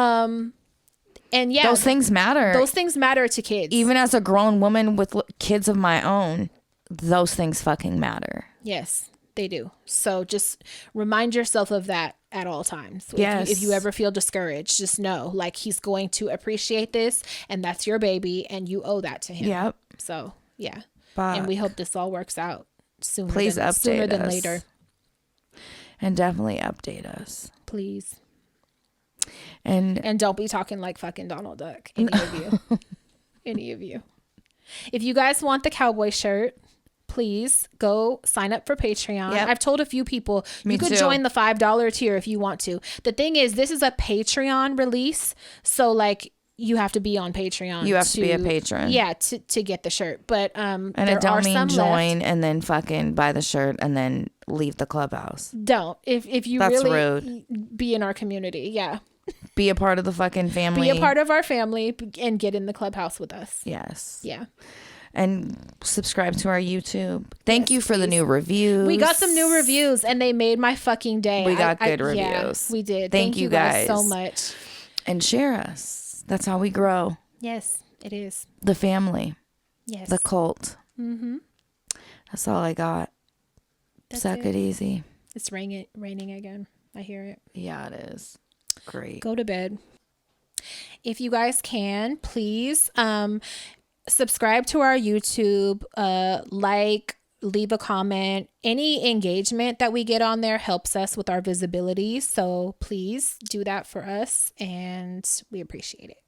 And yeah, those things matter. Those things matter to kids. Even as a grown woman with kids of my own, those things fucking matter. Yes, they do. So just remind yourself of that at all times. Yes. If you ever feel discouraged, just know like he's going to appreciate this and that's your baby and you owe that to him. Yep. So yeah. Fuck. And we hope this all works out sooner Please update than us. later. And definitely update us. Please. And don't be talking like fucking Donald Duck. Any of you. Any of you. If you guys want the cowboy shirt, please go sign up for Patreon. Yep. I've told a few people you can join the $5 tier if you want to. The thing is, this is a Patreon release. So like you have to be on Patreon. You have to be a patron. Yeah, to get the shirt. But and it don't mean join and then fucking buy the shirt and then leave the clubhouse. Don't. If you That's really rude. Be in our community. Yeah. Be a part of the fucking family. Be a part of our family and get in the clubhouse with us. Yes. Yeah. And subscribe to our YouTube. Thank you for the new reviews. We got some new reviews and they made my fucking day. We got good reviews. Yeah, we did. Thank you guys so much. And share us. That's how we grow. Yes, it is. The family. Yes. The cult. Mm-hmm. That's all I got. Suck it easy. It's raining again. I hear it. Yeah, it is. Great. Go to bed. If you guys can, please subscribe to our YouTube, leave a comment. Any engagement that we get on there helps us with our visibility. So please do that for us and we appreciate it.